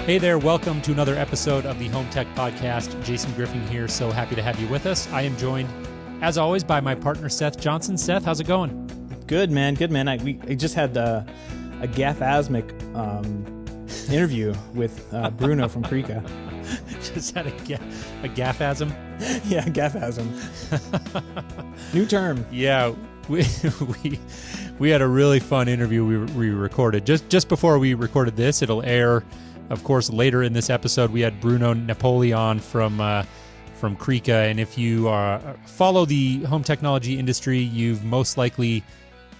Hey there, welcome to another episode of the Home Tech Podcast. Jason Griffin here, so happy to have you with us. I am joined, as always, by my partner, Seth Johnson. Seth, how's it going? Good, man. Good, man. I just had a GAFASM interview with Bruno from Krika. Just had a GAFASM? Yeah, GAFASM. New term. Yeah, we had a really fun interview we recorded. Just before we recorded this, it'll air, of course, later in this episode. We had Bruno Napoli on from Krika, and if you follow the home technology industry, you've most likely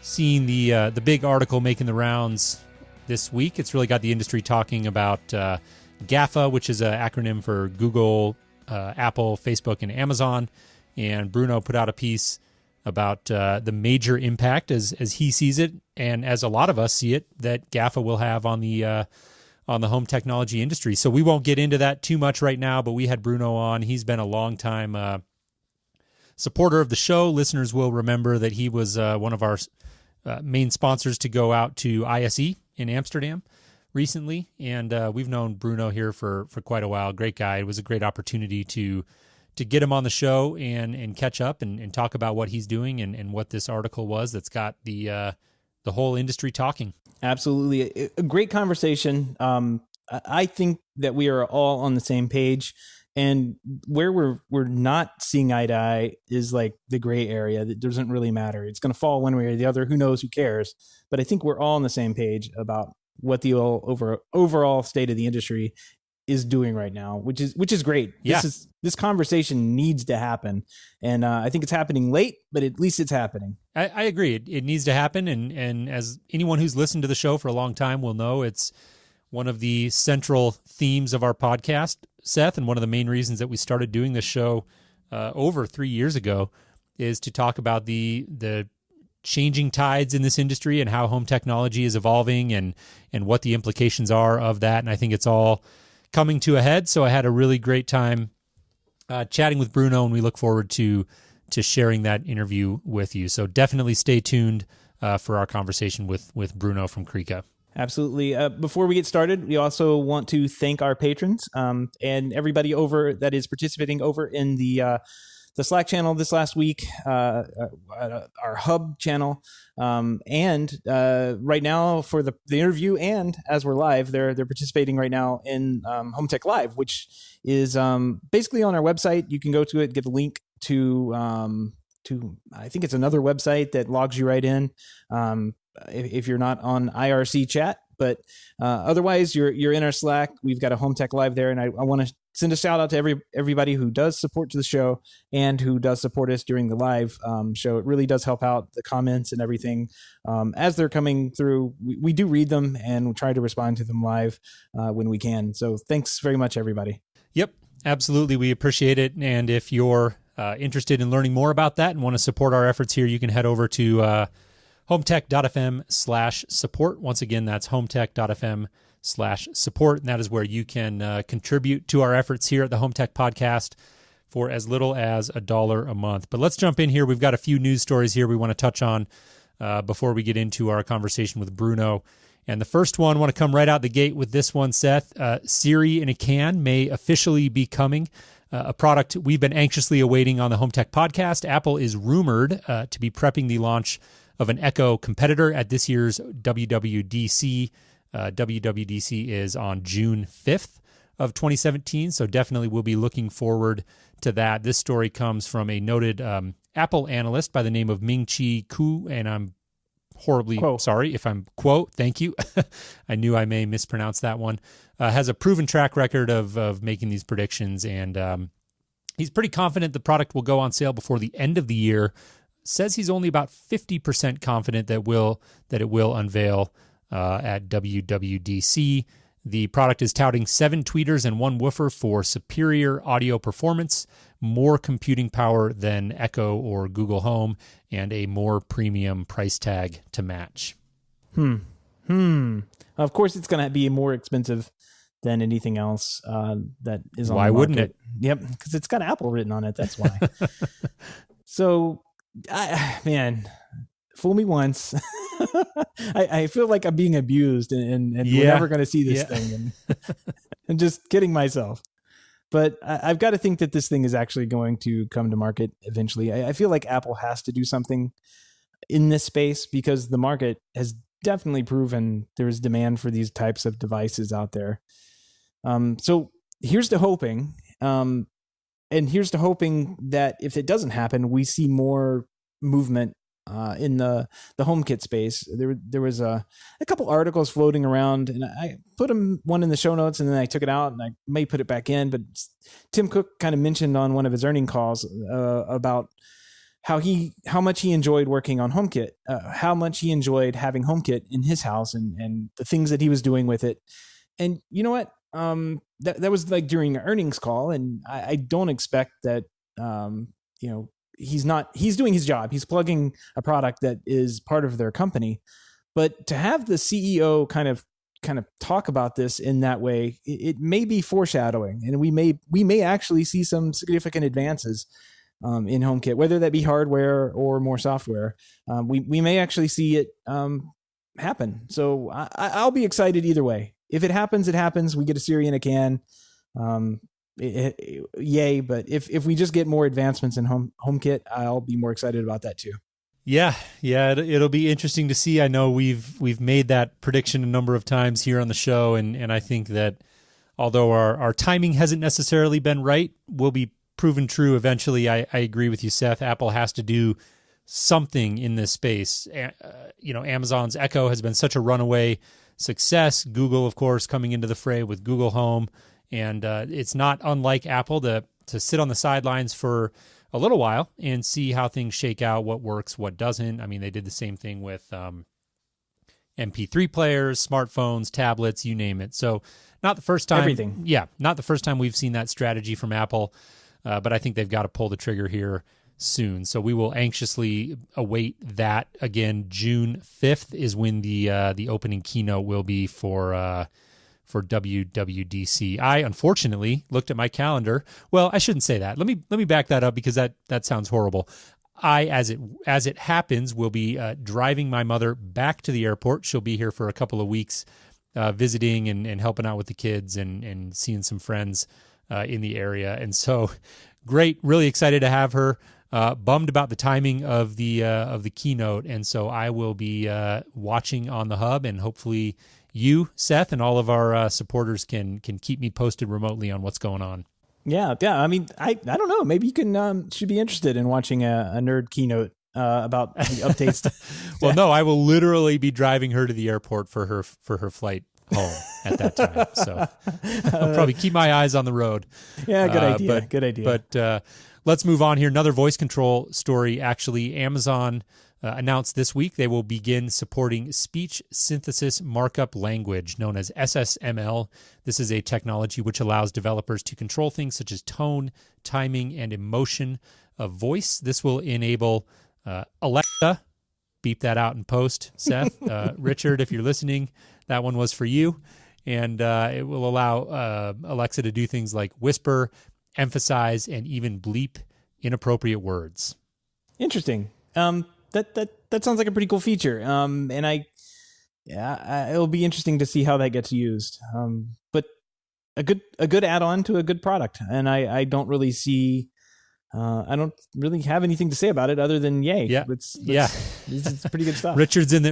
seen the big article making the rounds this week. It's really got the industry talking about GAFA, which is an acronym for Google, Apple, Facebook, and Amazon. And Bruno put out a piece about the major impact, as he sees it, and as a lot of us see it, that GAFA will have on the home technology industry. So we won't get into that too much right now, but we had Bruno on. He's been a long time supporter of the show. Listeners will remember that he was one of our main sponsors to go out to ISE in Amsterdam recently, and we've known Bruno here for quite a while. Great guy. It was a great opportunity to get him on the show and catch up and talk about what he's doing and what this article was that's got the whole industry talking. Absolutely. A great conversation. I think that we are all on the same page, and where we're not seeing eye to eye is like the gray area that doesn't really matter. It's going to fall one way or the other. Who knows? Who cares? But I think we're all on the same page about what the overall state of the industry is doing right now, which is great. Yeah. This conversation needs to happen, and I think it's happening late, but at least it's happening. I agree. It needs to happen, and as anyone who's listened to the show for a long time will know, it's one of the central themes of our podcast, Seth, and one of the main reasons that we started doing this show over 3 years ago is to talk about the changing tides in this industry and how home technology is evolving and what the implications are of that. And I think it's all coming to a head. So I had a really great time chatting with Bruno, and we look forward to sharing that interview with you. So definitely stay tuned for our conversation with Bruno from Krika. Absolutely. Before we get started, we also want to thank our patrons and everybody over that is participating over in the Slack channel this last week, our Hub channel, and right now for the interview, and as we're live, they're participating right now in Home Tech Live, which is basically on our website. You can go to it, get the link to I think it's another website that logs you right in if you're not on IRC chat. But otherwise, you're in our Slack. We've got a Home Tech Live there, and I want to send a shout out to everybody who does support the show and who does support us during the live show. It really does help out the comments and everything as they're coming through. We do read them and we try to respond to them live when we can. So thanks very much, everybody. Yep, absolutely. We appreciate it. And if you're interested in learning more about that and want to support our efforts here, you can head over to HomeTech.fm/support. Once again, that's HomeTech.fm/support. And that is where you can contribute to our efforts here at the Home Tech Podcast for as little as $1 a month. But let's jump in here. We've got a few news stories here we want to touch on before we get into our conversation with Bruno. And the first one, I want to come right out the gate with this one, Seth. Siri in a can may officially be coming. A product we've been anxiously awaiting on the Home Tech Podcast. Apple is rumored to be prepping the launch of an Echo competitor at this year's WWDC. WWDC is on June 5th of 2017, so definitely we'll be looking forward to that. This story comes from a noted Apple analyst by the name of Ming-Chi Kuo, and I'm horribly sorry if I'm thank you. I knew I may mispronounce that one. Has a proven track record of making these predictions, and he's pretty confident the product will go on sale before the end of the year. Says he's only about 50% confident that it will unveil at WWDC. The product is touting 7 tweeters and 1 woofer for superior audio performance, more computing power than Echo or Google Home, and a more premium price tag to match. Of course, it's going to be more expensive than anything else that is on the market. Why wouldn't it? Yep, because it's got Apple written on it. That's why. So, man, fool me once. I feel like I'm being abused, and we're never going to see this thing. I'm just kidding myself. But I've got to think that this thing is actually going to come to market eventually. I feel like Apple has to do something in this space because the market has definitely proven there is demand for these types of devices out there. So here's to hoping, and here's to hoping that if it doesn't happen, we see more movement in the HomeKit space. There was a couple articles floating around, and I put one in the show notes, and then I took it out, and I may put it back in. But Tim Cook kind of mentioned on one of his earnings calls about how much he enjoyed working on HomeKit, how much he enjoyed having HomeKit in his house, and the things that he was doing with it. And you know what? That was like during the earnings call, and I don't expect that. He's doing his job. He's plugging a product that is part of their company. But to have the CEO kind of talk about this in that way, it may be foreshadowing, and we may actually see some significant advances in HomeKit, whether that be hardware or more software. We may actually see it happen. So I'll be excited either way. If it happens, it happens. We get a Siri in a can. Yay. But if we just get more advancements in HomeKit, I'll be more excited about that too. Yeah. It'll be interesting to see. I know we've made that prediction a number of times here on the show, and I think that although our timing hasn't necessarily been right, we'll be proven true eventually. I agree with you, Seth. Apple has to do something in this space. Amazon's Echo has been such a runaway success. Google, of course, coming into the fray with Google Home. And it's not unlike Apple to sit on the sidelines for a little while and see how things shake out, what works, what doesn't. I mean, they did the same thing with MP3 players, smartphones, tablets, you name it. So not the first time. Everything. Yeah, not the first time we've seen that strategy from Apple, but I think they've got to pull the trigger here soon. So we will anxiously await that. Again, June 5th is when the opening keynote will be for WWDC. I unfortunately looked at my calendar. Well, I shouldn't say that. Let me back that up because that sounds horrible. As it happens, will be driving my mother back to the airport. She'll be here for a couple of weeks, visiting and helping out with the kids and seeing some friends in the area. And so, great, really excited to have her. Bummed about the timing of the keynote, and so I will be watching on the hub, and hopefully you, Seth, and all of our supporters can keep me posted remotely on what's going on. Yeah. I mean, I don't know. Maybe you should be interested in watching a nerd keynote about the updates. Well, no, I will literally be driving her to the airport for her flight home at that time. So I'll probably keep my eyes on the road. Yeah, good idea. But let's move on here. Another voice control story, actually. Amazon announced this week they will begin supporting speech synthesis markup language known as SSML. This is a technology which allows developers to control things such as tone, timing, and emotion of voice. This will enable Alexa, beep that out in post, Seth. Richard, if you're listening, that one was for you. And it will allow Alexa to do things like whisper, emphasize, and even bleep inappropriate words. Interesting. That sounds like a pretty cool feature. And it'll be interesting to see how that gets used. But a good add-on to a good product. And I don't really see. I don't really have anything to say about it other than yay. Yeah, it's pretty good stuff. Richard's in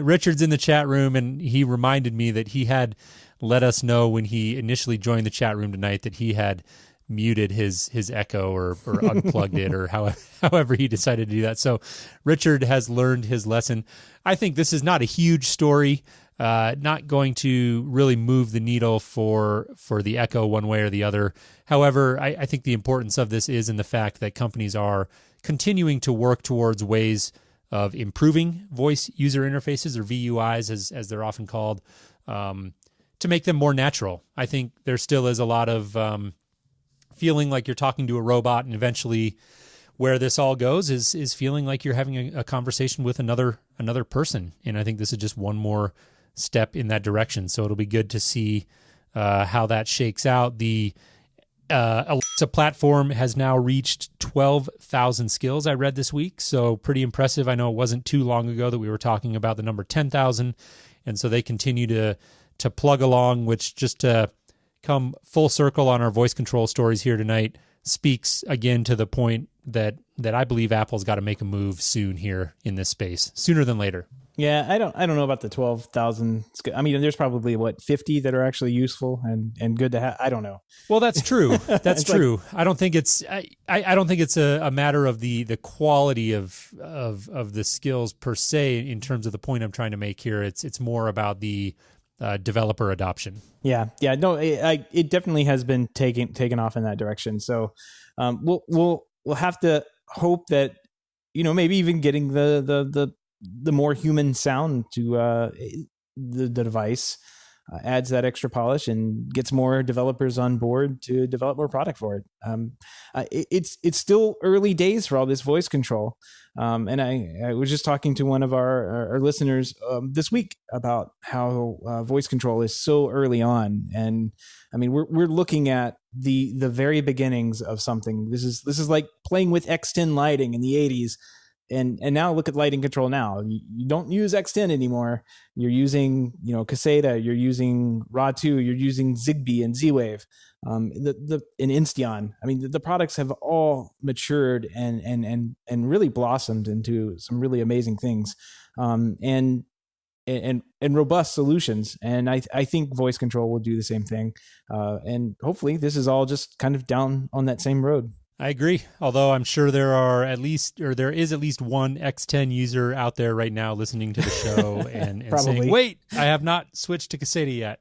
the chat room, and he reminded me that he had let us know when he initially joined the chat room tonight that he had muted his Echo or unplugged it or however he decided to do that. So Richard has learned his lesson. I think this is not a huge story, not going to really move the needle for the Echo one way or the other. However, I think the importance of this is in the fact that companies are continuing to work towards ways of improving voice user interfaces, or VUIs as they're often called, to make them more natural. I think there still is a lot of feeling like you're talking to a robot, and eventually where this all goes is feeling like you're having a conversation with another person. And I think this is just one more step in that direction. So it'll be good to see how that shakes out. The Alexa platform has now reached 12,000 skills, I read this week. So pretty impressive. I know it wasn't too long ago that we were talking about the number 10,000. And so they continue to plug along, which just to come full circle on our voice control stories here tonight speaks again to the point that I believe Apple's got to make a move soon here in this space, sooner than later. Yeah, I don't know about the 12,000. I mean, there's probably 50 that are actually useful and good to have. I don't know. Well, that's true. That's true. I don't think it's I don't think it's a matter of the quality of the skills per se in terms of the point I'm trying to make here. It's more about the developer adoption. Yeah. No, it definitely has been taken off in that direction. So we'll have to hope that maybe even getting the more human sound to the device adds that extra polish and gets more developers on board to develop more product for it. It's still early days for all this voice control. And I was just talking to one of our listeners this week about how voice control is so early on. And I mean, we're looking at the very beginnings of something. This is like playing with X10 lighting in the 80s. And now look at lighting control now. You don't use X10 anymore. You're using, Caseta, you're using RAW2, you're using Zigbee and Z-Wave, and Insteon. I mean, the products have all matured and really blossomed into some really amazing things, and robust solutions. And I think voice control will do the same thing. And hopefully this is all just kind of down on that same road. I agree. Although I'm sure there is at least one X10 user out there right now listening to the show and saying, "Wait, I have not switched to Caseta yet."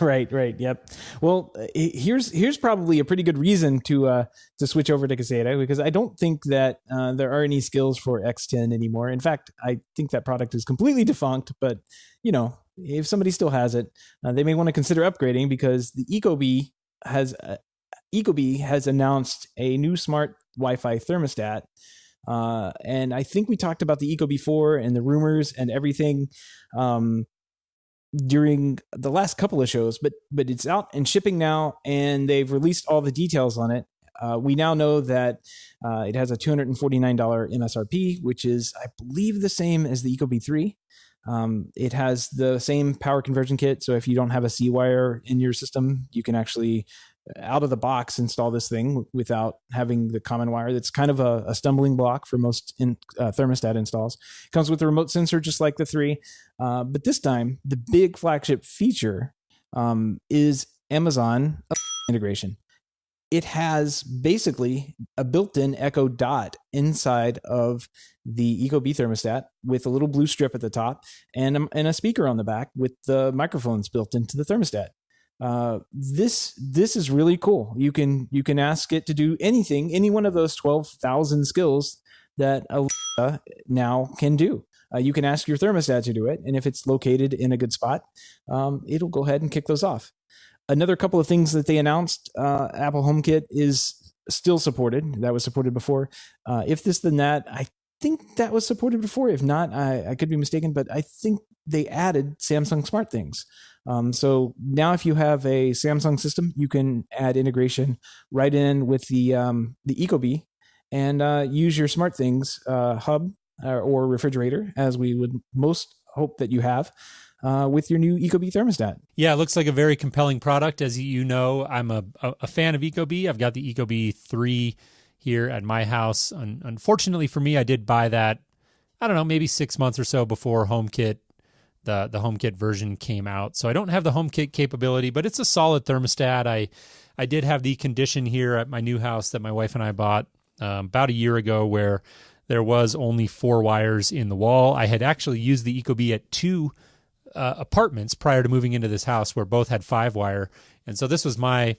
Right. Yep. Well, here's probably a pretty good reason to switch over to Caseta, because I don't think that there are any skills for X10 anymore. In fact, I think that product is completely defunct. But if somebody still has it, they may want to consider upgrading, because the Ecobee has announced a new smart Wi-Fi thermostat. And I think we talked about the Ecobee 4 and the rumors and everything during the last couple of shows, but it's out and shipping now, and they've released all the details on it. We now know that it has a $249 MSRP, which is, I believe, the same as the Ecobee 3. It has the same power conversion kit, so if you don't have a C-wire in your system, you can actually out of the box install this thing without having the common wire. That's kind of a stumbling block for most thermostat installs. It comes with a remote sensor just like the 3, but this time the big flagship feature is Amazon integration. It has basically a built-in Echo Dot inside of the Ecobee thermostat with a little blue strip at the top and a speaker on the back with the microphones built into the thermostat. This is really cool. You can ask it to do anything, any one of those 12,000 skills that Alexa now can do. You can ask your thermostat to do it, and if it's located in a good spot, it'll go ahead and kick those off. Another couple of things that they announced, Apple HomeKit is still supported. That was supported before. If this, then that. I think that was supported before. If not, I could be mistaken, but I think they added Samsung SmartThings. So now if you have a Samsung system, you can add integration right in with the Ecobee and use your SmartThings hub or refrigerator, as we would most hope that you have, with your new Ecobee thermostat. Yeah, it looks like a very compelling product. As you know, I'm a fan of Ecobee. I've got the Ecobee 3 here at my house. Unfortunately for me, I did buy that, I don't know, maybe 6 months or so before HomeKit, the HomeKit version came out. So I don't have the HomeKit capability, but it's a solid thermostat. I did have the condition here at my new house that my wife and I bought about a year ago, where there was only 4 wires in the wall. I had actually used the Ecobee at 2 apartments prior to moving into this house, where both had 5 wire. And so this was my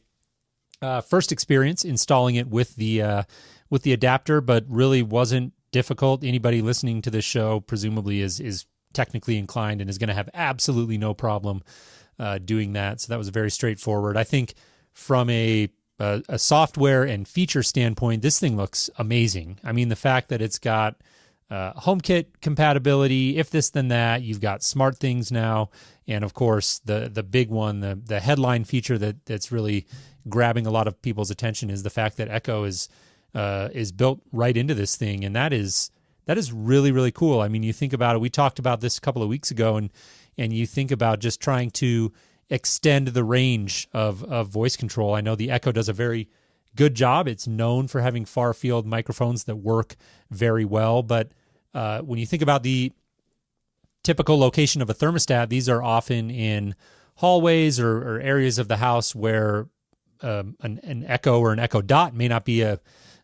first experience installing it with the adapter, but really wasn't difficult. Anybody listening to this show presumably is technically inclined and is going to have absolutely no problem doing that. So that was very straightforward. I think from a software and feature standpoint, this thing looks amazing. I mean, the fact that it's got HomeKit compatibility, if this then that, you've got SmartThings now, and of course the big one, the headline feature that's really grabbing a lot of people's attention is the fact that Echo is built right into this thing, and that is really, really cool. I mean, you think about it. We talked about this a couple of weeks ago, and you think about just trying to extend the range of voice control. I know the Echo does a very good job. It's known for having far field microphones that work very well. But when you think about the typical location of a thermostat, these are often in hallways or areas of the house where an Echo or an Echo Dot may not be a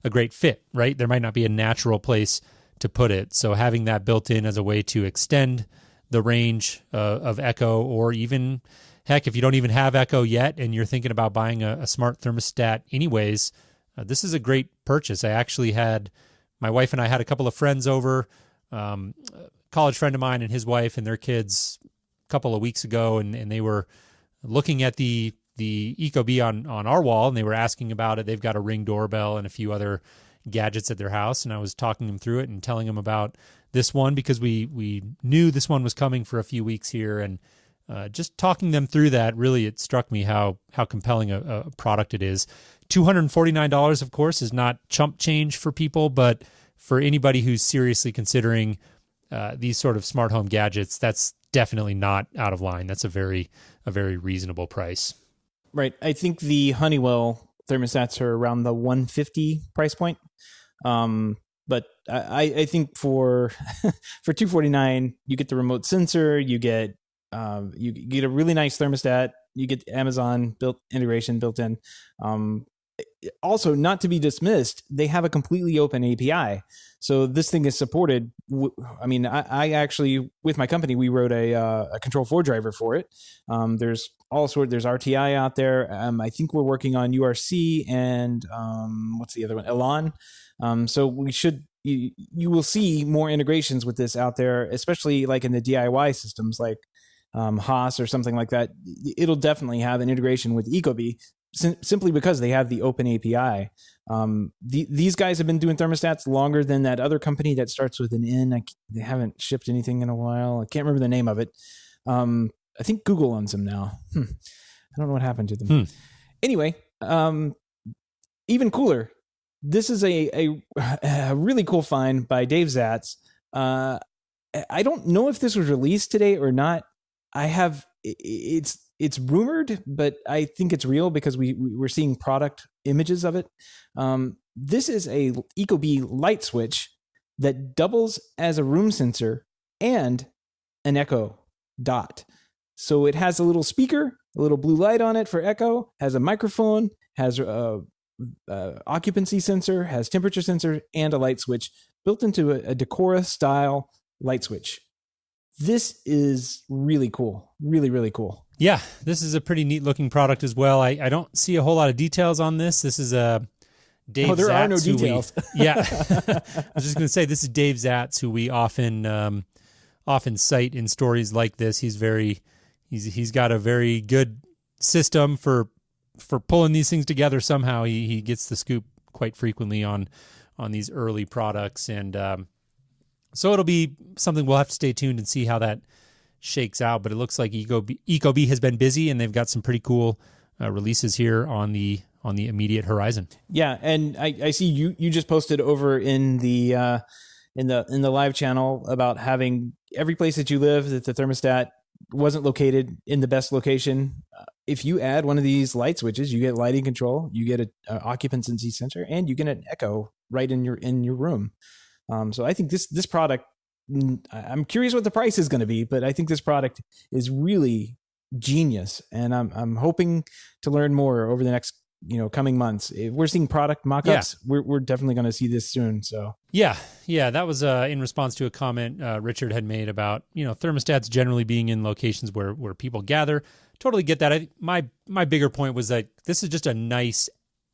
great fit, right? There might not be a natural place to put it. So having that built in as a way to extend the range of Echo, or even, heck, if you don't even have Echo yet and you're thinking about buying a smart thermostat anyways, this is a great purchase. I actually my wife and I had a couple of friends over, a college friend of mine and his wife and their kids a couple of weeks ago, and they were looking at the Ecobee on our wall, and they were asking about it. They've got a Ring doorbell and a few other gadgets at their house, and I was talking them through it and telling them about this one because we knew this one was coming for a few weeks here, and just talking them through that, really it struck me how compelling a product it is. $249, of course, is not chump change for people, but for anybody who's seriously considering these sort of smart home gadgets, that's definitely not out of line. That's a very reasonable price. Right. I think the Honeywell thermostats are around the $150 price point. But I think for for $249, you get the remote sensor, you get a really nice thermostat, you get Amazon integration built in. Also, not to be dismissed, they have a completely open API. So this thing is supported. I actually, with my company, we wrote a Control4 driver for it. There's there's RTI out there. I think we're working on URC and what's the other one? Elan. So you will see more integrations with this out there, especially like in the DIY systems like Haas or something like that. It'll definitely have an integration with Ecobee, simply because they have the open API. These guys have been doing thermostats longer than that other company that starts with an N. They haven't shipped anything in a while. I can't remember the name of it. I think Google owns them now. I don't know what happened to them. Anyway, even cooler. This is a really cool find by Dave Zatz. I don't know if this was released today or not. It's rumored, but I think it's real because we're seeing product images of it. This is a Ecobee light switch that doubles as a room sensor and an Echo Dot. So it has a little speaker, a little blue light on it for Echo, has a microphone, has a occupancy sensor, has temperature sensor, and a light switch built into a Decora style light switch. This is really cool. Really, really cool. Yeah, this is a pretty neat looking product as well. I don't see a whole lot of details on this. This is a Dave Zatz. There are no details. I was just going to say, this is Dave Zatz, who we often cite in stories like this. He's got a very good system for pulling these things together somehow. He gets the scoop quite frequently on these early products, and so it'll be something we'll have to stay tuned and see how that shakes out. But it looks like Ecobee has been busy, and they've got some pretty cool releases here on the immediate horizon. Yeah, and I see you just posted over in the live channel about having every place that you live that the thermostat wasn't located in the best location. If you add one of these light switches, you get lighting control, you get an occupancy sensor, and you get an Echo right in your room. So I think this product, I'm curious what the price is going to be, but I think this product is really genius, and I'm hoping to learn more over the next coming months. If we're seeing product mock-ups, we're definitely going to see this soon. So yeah, that was in response to a comment Richard had made about thermostats generally being in locations where people gather. Totally get that. My bigger point was that this is just a nice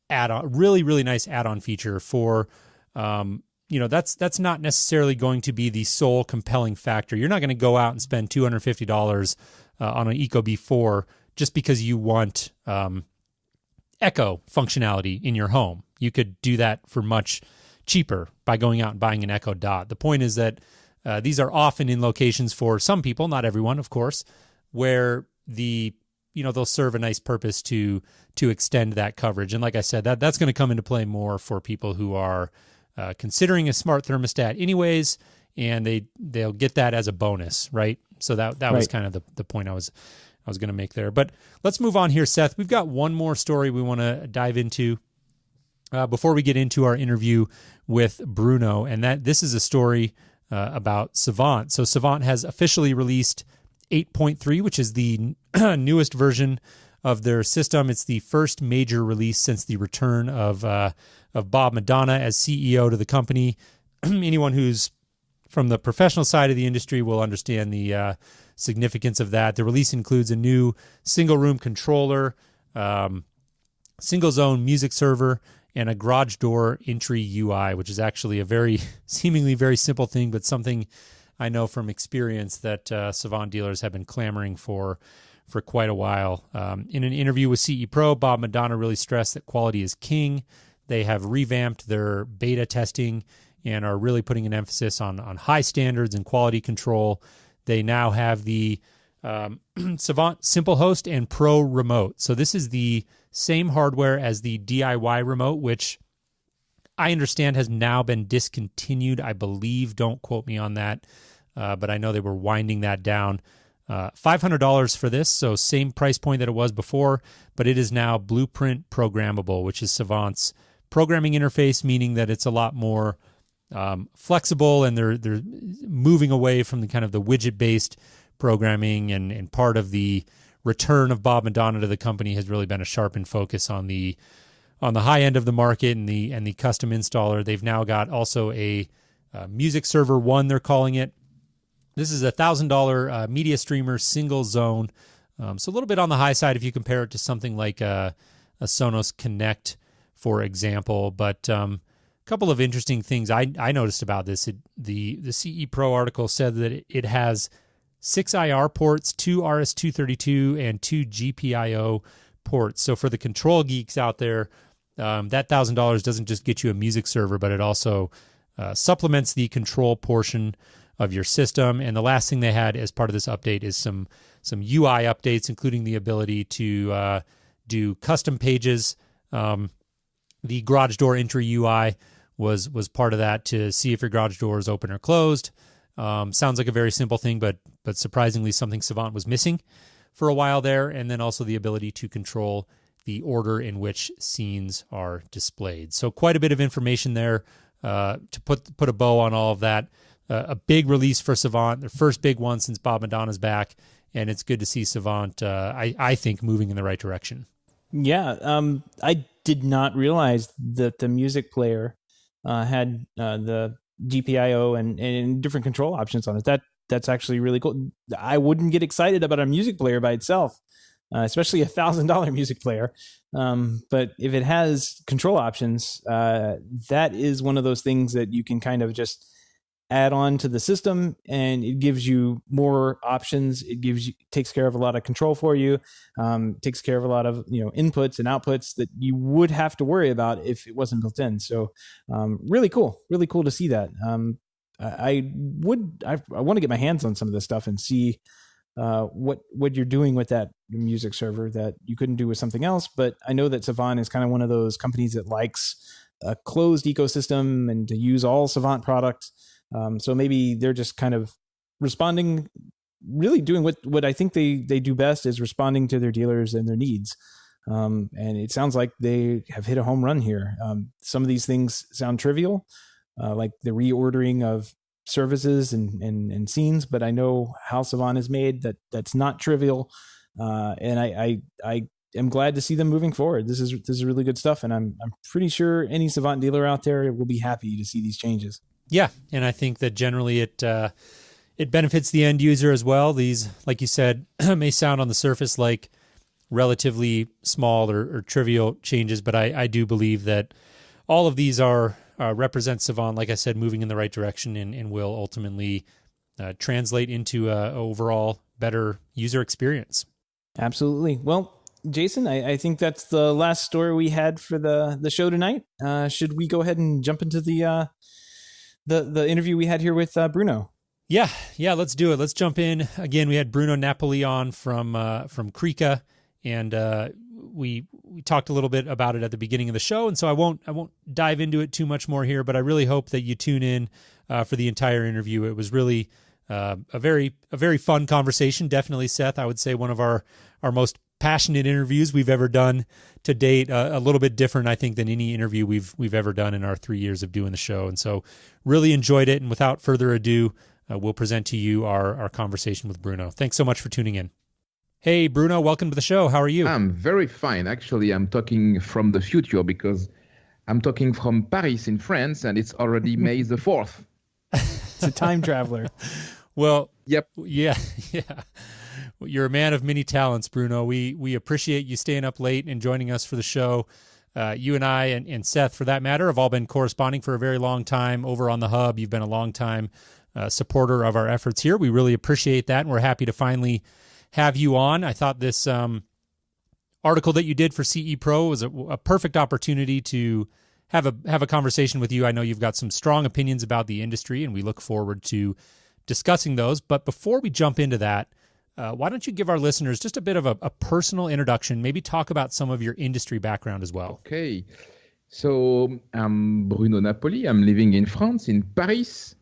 add-on, really, really nice add-on feature for that's not necessarily going to be the sole compelling factor. You're not going to go out and spend $250 on an Ecobee 4 just because you want Echo functionality in your home. You could do that for much cheaper by going out and buying an Echo Dot. The point is that these are often in locations for some people, not everyone, of course, where they'll serve a nice purpose to extend that coverage. And like I said, that's going to come into play more for people who are considering a smart thermostat anyways, and they'll get that as a bonus, right? So that was kind of the point I was I was going to make there. But let's move on here, Seth. We've got one more story we want to dive into before we get into our interview with Bruno, and this is a story about Savant. So Savant has officially released 8.3, which is the newest version of their system. It's the first major release since the return of Bob Madonna as CEO to the company. Anyone who's from the professional side of the industry will understand the significance of that. The release includes a new single-room controller, single-zone music server, and a garage door entry UI, which is actually a seemingly very simple thing, but something I know from experience that Savant dealers have been clamoring for quite a while. In an interview with CE Pro, Bob Madonna really stressed that quality is king. They have revamped their beta testing and are really putting an emphasis on high standards and quality control. They now have the Savant Simple Host and Pro Remote. So this is the same hardware as the DIY remote, which I understand has now been discontinued, I believe. Don't quote me on that, but I know they were winding that down. $500 for this, so same price point that it was before, but it is now Blueprint programmable, which is Savant's programming interface, meaning that it's a lot more flexible, and they're moving away from the kind of the widget-based programming, and part of the return of Bob Madonna to the company has really been a sharpened focus on the high end of the market and the custom installer. They've now got also a Music Server 1, they're calling it. This is a $1,000 media streamer, single zone. So a little bit on the high side if you compare it to something like a Sonos Connect, for example. But a couple of interesting things I noticed about this. The CE Pro article said that it has 6 IR ports, 2 RS-232, and 2 GPIO ports. So for the control geeks out there, that $1,000 doesn't just get you a music server, but it also supplements the control portion of your system. And the last thing they had as part of this update is some UI updates, including the ability to do custom pages. The garage door entry UI was part of that, to see if your garage door is open or closed. Sounds like a very simple thing, but surprisingly something Savant was missing for a while there. And then also the ability to control the order in which scenes are displayed. So quite a bit of information there to put a bow on all of that. A big release for Savant, their first big one since Bob Madonna's back, and it's good to see Savant, I think, moving in the right direction. Yeah, I did not realize that the music player had the GPIO and different control options on it. That's actually really cool. I wouldn't get excited about a music player by itself, especially $1,000 music player. But if it has control options, that is one of those things that you can kind of just add on to the system, and it gives you more options. It takes care of a lot of control for you, takes care of a lot of inputs and outputs that you would have to worry about if it wasn't built in. So really cool to see that. I want to get my hands on some of this stuff and see what you're doing with that music server that you couldn't do with something else. But I know that Savant is kind of one of those companies that likes a closed ecosystem and to use all Savant products. So maybe they're just kind of responding, really doing what I think they do best, is responding to their dealers and their needs. And it sounds like they have hit a home run here. Some of these things sound trivial, like the reordering of services and scenes, but I know how Savant is made, that's not trivial. And I am glad to see them moving forward. This is really good stuff. And I'm pretty sure any Savant dealer out there will be happy to see these changes. Yeah, and I think that generally it benefits the end user as well. These, like you said, may sound on the surface like relatively small or trivial changes, but I do believe that all of these represent Savant, like I said, moving in the right direction and will ultimately translate into a overall better user experience. Absolutely. Well, Jason, I think that's the last story we had for the show tonight. Should we go ahead and jump into the interview we had here with Bruno? Yeah, let's do it. Let's jump in. Again, we had Bruno Napoli on from Krika, and we talked a little bit about it at the beginning of the show, and so I won't dive into it too much more here, but I really hope that you tune in for the entire interview. It was really A very fun conversation. Definitely, Seth, I would say one of our most passionate interviews we've ever done to date. A little bit different, I think, than any interview we've ever done in our 3 years of doing the show. And so really enjoyed it. And without further ado, we'll present to you our conversation with Bruno. Thanks so much for tuning in. Hey, Bruno, welcome to the show. How are you? I'm very fine. Actually, I'm talking from the future because I'm talking from Paris in France, and it's already May the 4th. It's a time traveler. Well, yep. Yeah. You're a man of many talents, Bruno. We appreciate you staying up late and joining us for the show. You and I and Seth, for that matter, have all been corresponding for a very long time over on the Hub. You've been a long time supporter of our efforts here. We really appreciate that, and we're happy to finally have you on. I thought this article that you did for CE Pro was a perfect opportunity to have a conversation with you. I know you've got some strong opinions about the industry, and we look forward to discussing those. But before we jump into that, why don't you give our listeners just a bit of a personal introduction, maybe talk about some of your industry background as well. Okay. So I'm Bruno Napoli. I'm living in France, in Paris.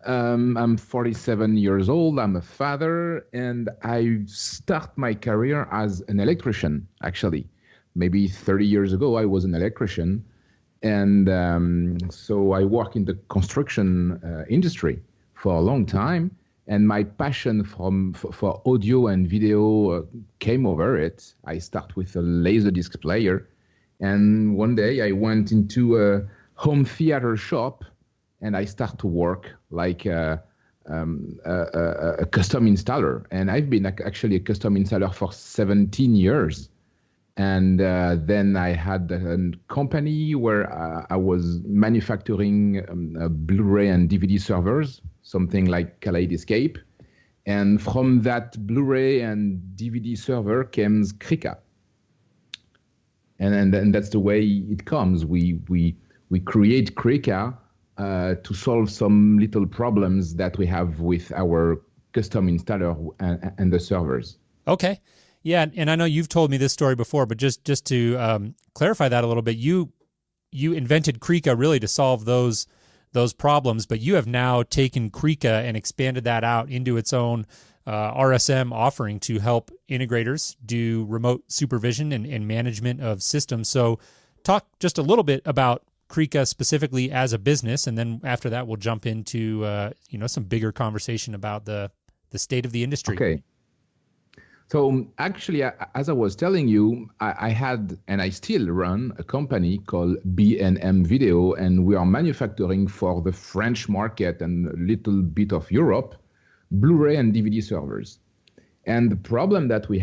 I'm 47 years old. I'm a father, and I start my career as an electrician, actually. Maybe 30 years ago, I was an electrician. And so I work in the construction industry for a long time. And my passion for audio and video came over it. I start with a Laserdisc player. And one day I went into a home theater shop, and I start to work like a custom installer. And I've been actually a custom installer for 17 years. And then I had a company where I was manufacturing Blu-ray and DVD servers, something like Kaleidescape. And from that Blu-ray and DVD server comes Krika. And that's the way it comes. We create Krika to solve some little problems that we have with our custom installer and the servers. Okay. Yeah, and I know you've told me this story before, but just to clarify that a little bit, you invented Krika really to solve those problems, but you have now taken Krika and expanded that out into its own RSM offering to help integrators do remote supervision and management of systems. So talk just a little bit about Krika specifically as a business, and then after that we'll jump into some bigger conversation about the state of the industry. Okay. So actually, as I was telling you, I had and I still run a company called B&M Video, and we are manufacturing for the French market and a little bit of Europe, Blu-ray and DVD servers. And the problem that we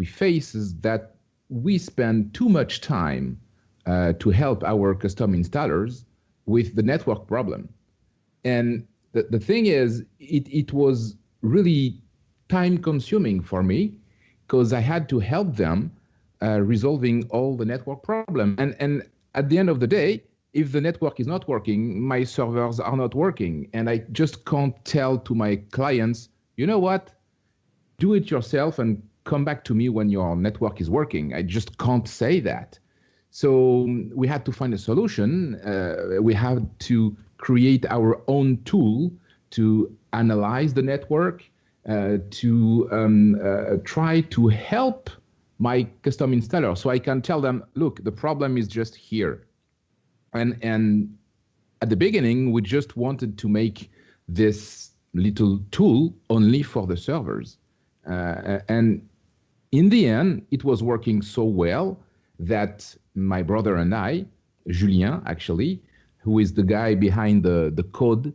face is that we spend too much time to help our custom installers with the network problem. And the thing is, it was really time consuming for me because I had to help them resolving all the network problem. And at the end of the day, if the network is not working, my servers are not working. And I just can't tell to my clients, you know what, do it yourself and come back to me when your network is working. I just can't say that. So we had to find a solution. We had to create our own tool to analyze the network, to try to help my custom installer so I can tell them, look, the problem is just here. And at the beginning, we just wanted to make this little tool only for the servers. And in the end, it was working so well that my brother and I, Julien, actually, who is the guy behind the code,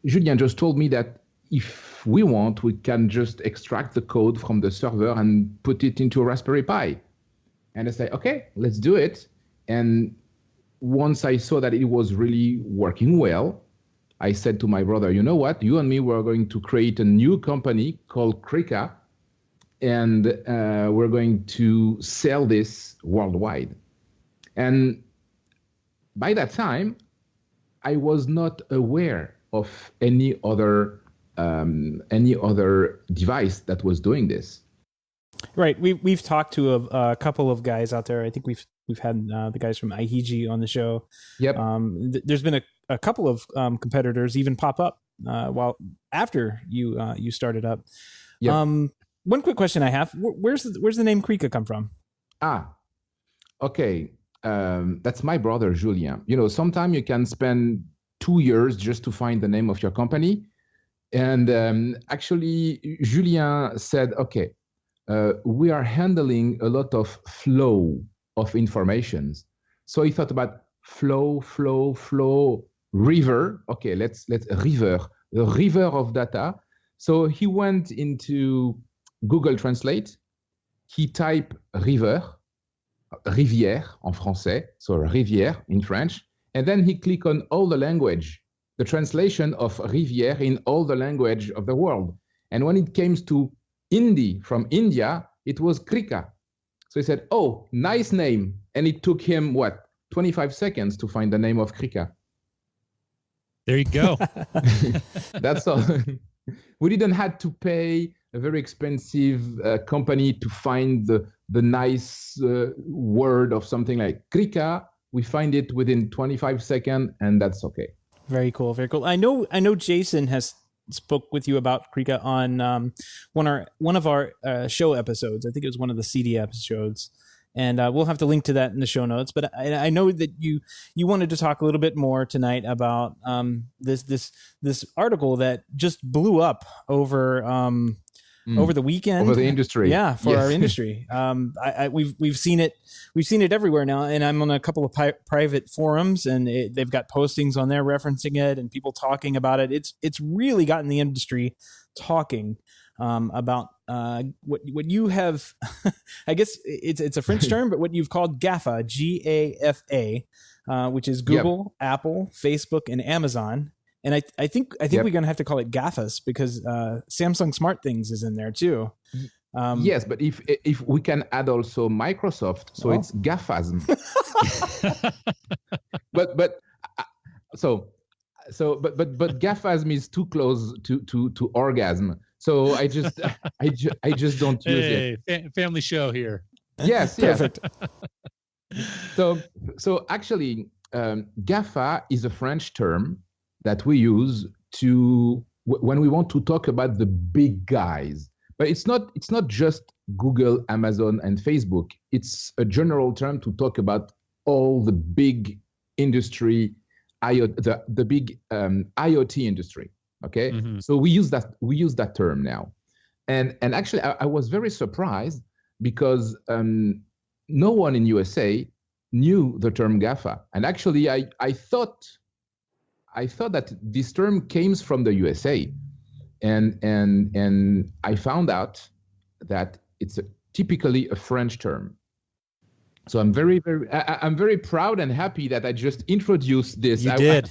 Julien just told me that if we want, we can just extract the code from the server and put it into a Raspberry Pi. And I say, okay, let's do it. And once I saw that it was really working well, I said to my brother, you know what, you and me, we're going to create a new company called Krika, and we're going to sell this worldwide. And by that time, I was not aware of any other device that was doing this. Right. We've talked to a couple of guys out there. I think we've had the guys from IHG on the show. Yep. There's been a couple of competitors even pop up while after you started up. Yep. One quick question I have: where's the name Krika come from? Okay. That's my brother Julien. Sometimes you can spend 2 years just to find the name of your company, and actually Julien said, "Okay, we are handling a lot of flow of informations." So he thought about flow, river. Okay, let's river, the river of data. So he went into Google Translate. He typed river, rivière en français, so rivière in French, and then he clicked on all the language, the translation of rivière in all the language of the world. And when it came to Hindi from India, it was Krika. So he said, "Oh, nice name." And it took him, 25 seconds to find the name of Krika. There you go. That's all. We didn't have to pay a very expensive company to find the nice word of something like Krika. We find it within 25 seconds, and that's okay. Very cool. Very cool. I know Jason has spoke with you about Krika on one of our show episodes. I think it was one of the CD episodes, and we'll have to link to that in the show notes. But I know that you wanted to talk a little bit more tonight about this article that just blew up over the weekend, over the industry. Yeah, for our industry. We've seen it everywhere now, and I'm on a couple of private forums, and they've got postings on there referencing it and people talking about it. It's really gotten the industry talking about what you have. I guess it's a French term, but what you've called GAFA, GAFA, which is Google, yep, Apple, Facebook, and Amazon. And I think yep, we're going to have to call it GAFAS because Samsung Smart Things is in there too. Yes, but if we can add also Microsoft, so it's GAFASM. but GAFASM is too close to orgasm. So I just don't use it. Family show here. Yes, perfect. So actually, GAFA is a French term that we use when we want to talk about the big guys. But it's not just Google, Amazon, and Facebook. It's a general term to talk about all the big industry, the big IoT industry. Okay, mm-hmm. So we use that term now, and actually I was very surprised because no one in USA knew the term GAFA, and actually I thought that this term came from the USA, and I found out that it's typically a French term. So I'm very proud and happy that I just introduced this. You did.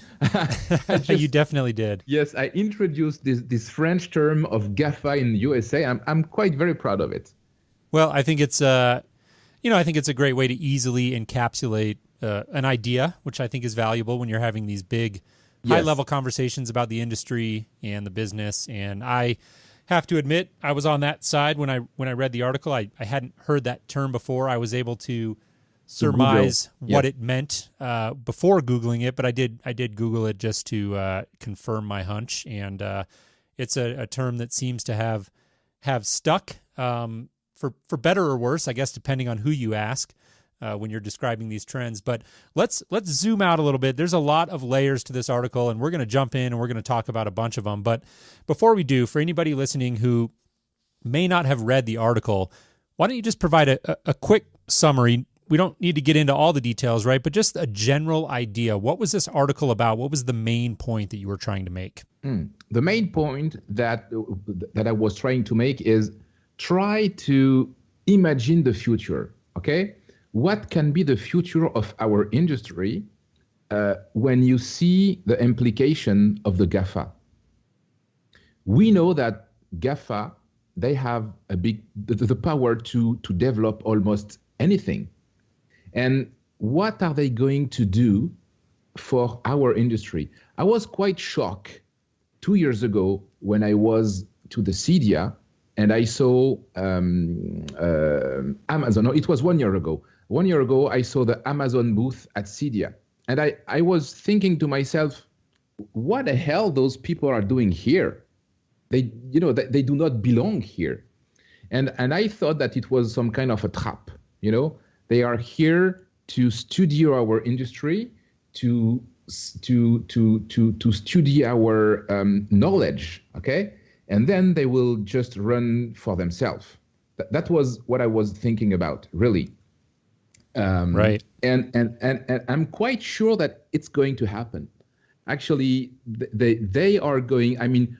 You definitely did. Yes, I introduced this French term of GAFA in the USA. I'm quite very proud of it. Well, I think it's I think it's a great way to easily encapsulate an idea, which I think is valuable when you're having these big, high-level conversations about the industry and the business. And I have to admit, I was on that side when I read the article. I hadn't heard that term before. I was able to surmise what it meant before Googling it, but I did Google it just to confirm my hunch. And it's a term that seems to have stuck for better or worse, I guess, depending on who you ask. When you're describing these trends. But let's zoom out a little bit. There's a lot of layers to this article, and we're going to jump in and we're going to talk about a bunch of them. But before we do, for anybody listening who may not have read the article, why don't you just provide a quick summary? We don't need to get into all the details, right? But just a general idea. What was this article about? What was the main point that you were trying to make? The main point that I was trying to make is try to imagine the future, okay? What can be the future of our industry when you see the implication of the GAFA? We know that GAFA, they have the power to develop almost anything. And what are they going to do for our industry? I was quite shocked 2 years ago when I was to the CEDIA and I saw Amazon. No, it was 1 year ago. 1 year ago, I saw the Amazon booth at CEDIA. And I was thinking to myself, what the hell those people are doing here? They do not belong here. And I thought that it was some kind of a trap. They are here to study our industry, to study our knowledge, okay? And then they will just run for themselves. That was what I was thinking about, really. Right. And I'm quite sure that it's going to happen. Actually, they are going. I mean,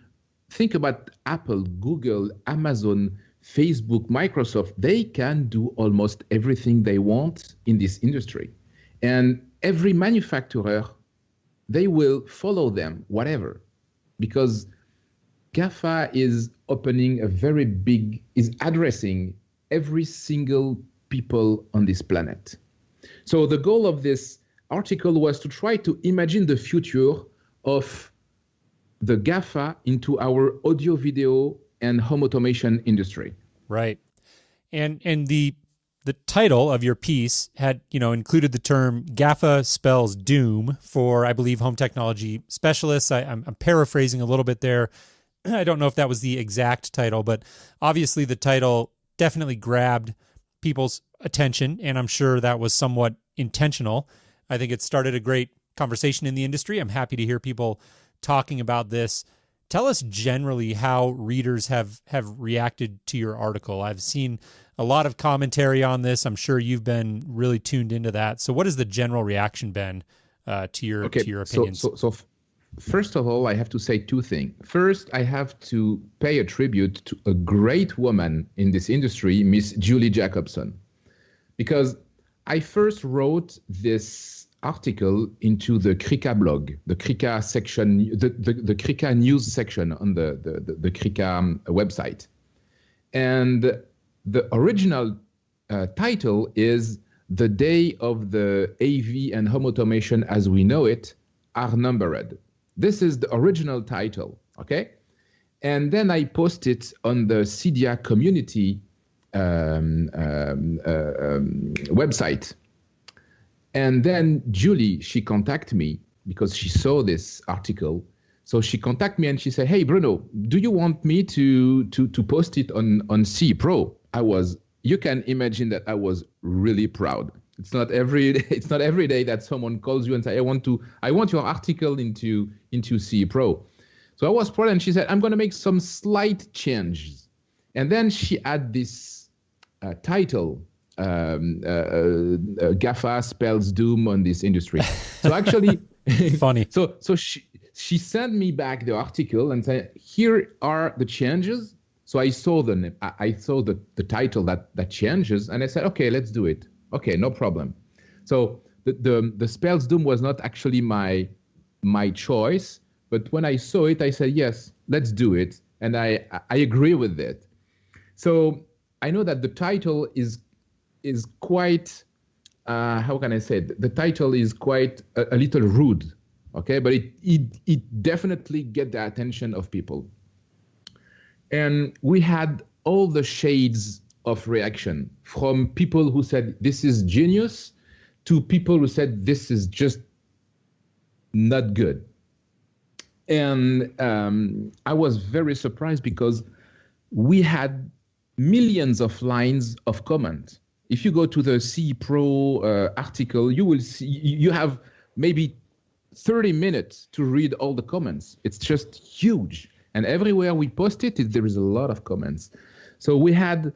think about Apple, Google, Amazon, Facebook, Microsoft. They can do almost everything they want in this industry, and every manufacturer, they will follow them, whatever, because GAFA is addressing every single people on this planet. So the goal of this article was to try to imagine the future of the GAFA into our audio, video, and home automation industry. Right. And the title of your piece had, included the term GAFA spells doom for, I believe, home technology specialists. I'm paraphrasing a little bit there. I don't know if that was the exact title, but obviously the title definitely grabbed people's attention, and I'm sure that was somewhat intentional. I think it started a great conversation in the industry. I'm happy to hear people talking about this. Tell us generally how readers have reacted to your article. I've seen a lot of commentary on this. I'm sure you've been really tuned into that. So what has the general reaction been to your opinions? So first of all, I have to say two things. First, I have to pay a tribute to a great woman in this industry, Miss Julie Jacobson, because I first wrote this article into the Krika blog, the Krika section, the Krika news section on the Krika website. And the original title is "The Day of the AV and Home Automation as We Know It Are Numbered." This is the original title, okay? And then I post it on the CDIA community website. And then Julie, she contacted me because she saw this article. So she contacted me and she said, "Hey, Bruno, do you want me to post it on C Pro?" You can imagine that I was really proud. It's not every day that someone calls you and say, I want your article into C Pro. So I was proud, and she said, "I'm going to make some slight changes." And then she had this title, GAFA spells doom on this industry. So actually, funny. So she sent me back the article and said, "Here are the changes." So I saw the title that changes, and I said, "Okay, let's do it." Okay, no problem. So the spells doom was not actually my choice, but when I saw it, I said, "Yes, let's do it," and I agree with it. So I know that the title is quite, how can I say it? The title is quite a little rude, okay? But it definitely get the attention of people. And we had all the shades of reaction, from people who said, "This is genius," to people who said, "This is just not good." And I was very surprised because we had millions of lines of comment. If you go to the C Pro article, you will see you have maybe 30 minutes to read all the comments. It's just huge. And everywhere we post it, there is a lot of comments. So we had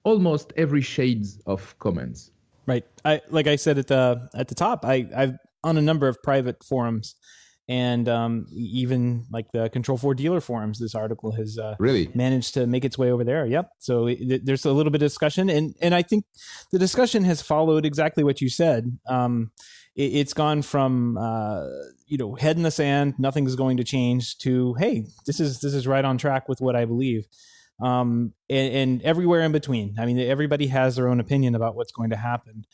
almost every shades of comments. Right. Like I said at the top, I've on a number of private forums, and even like the Control4 dealer forums, this article has really managed to make its way over there. Yep. So there's a little bit of discussion, and I think the discussion has followed exactly what you said. It's gone from head in the sand, nothing's going to change, to, hey, this is right on track with what I believe. And everywhere in between. I mean, everybody has their own opinion about what's going to happen.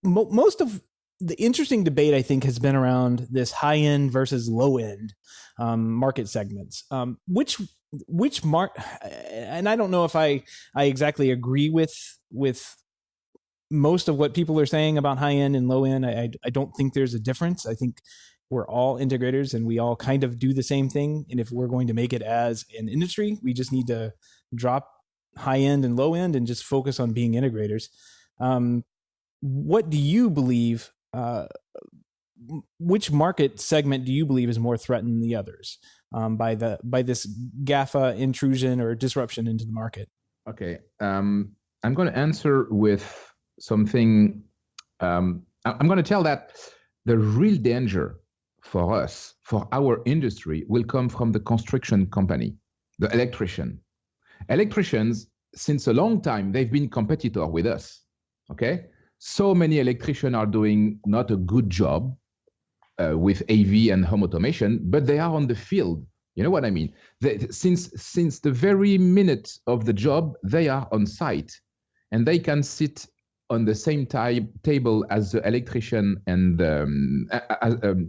Most of the interesting debate, I think, has been around this high end versus low end market segments. Which and I don't know if I exactly agree with most of what people are saying about high end and low end. I don't think there's a difference. I think we're all integrators and we all kind of do the same thing. And if we're going to make it as an industry, we just need to drop high end and low end and just focus on being integrators. What do you believe? Which market segment do you believe is more threatened than the others by this GAFA intrusion or disruption into the market? Okay, I'm going to answer with something. I'm going to tell that the real danger for us, for our industry, will come from the construction company, the electrician. Electricians, since a long time, they've been competitor with us. Okay, so many electricians are doing not a good job with AV and home automation, but they are on the field. You know what I mean? Since the very minute of the job, they are on site, and they can sit on the same table as the electrician and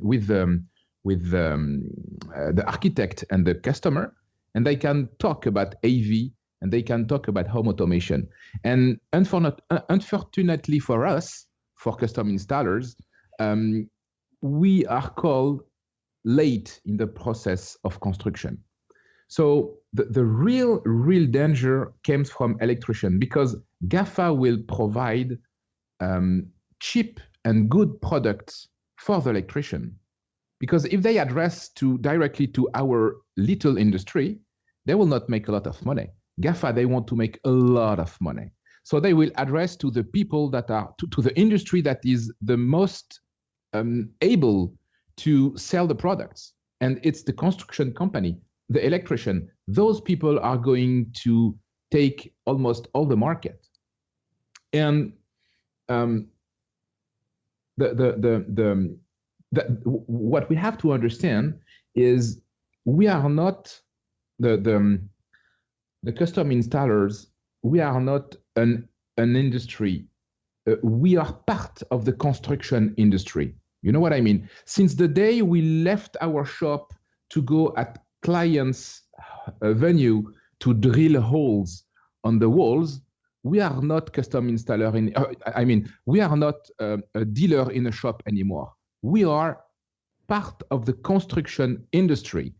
with the architect and the customer, and they can talk about AV and they can talk about home automation. And unfortunately for us, for custom installers, we are called late in the process of construction. So the real danger comes from electrician, because GAFA will provide cheap and good products for the electrician. Because if they address directly to our little industry, they will not make a lot of money. GAFA, they want to make a lot of money. So they will address to the people that are, to the industry that is the most able to sell the products. And it's the construction company, the electrician. Those people are going to take almost all the market. And what we have to understand is we are not the custom installers. We are not an industry. We are part of the construction industry. You know what I mean? Since the day we left our shop to go at clients' venue to drill holes on the walls, we are not custom installer we are not a dealer in a shop anymore. We are part of the construction industry.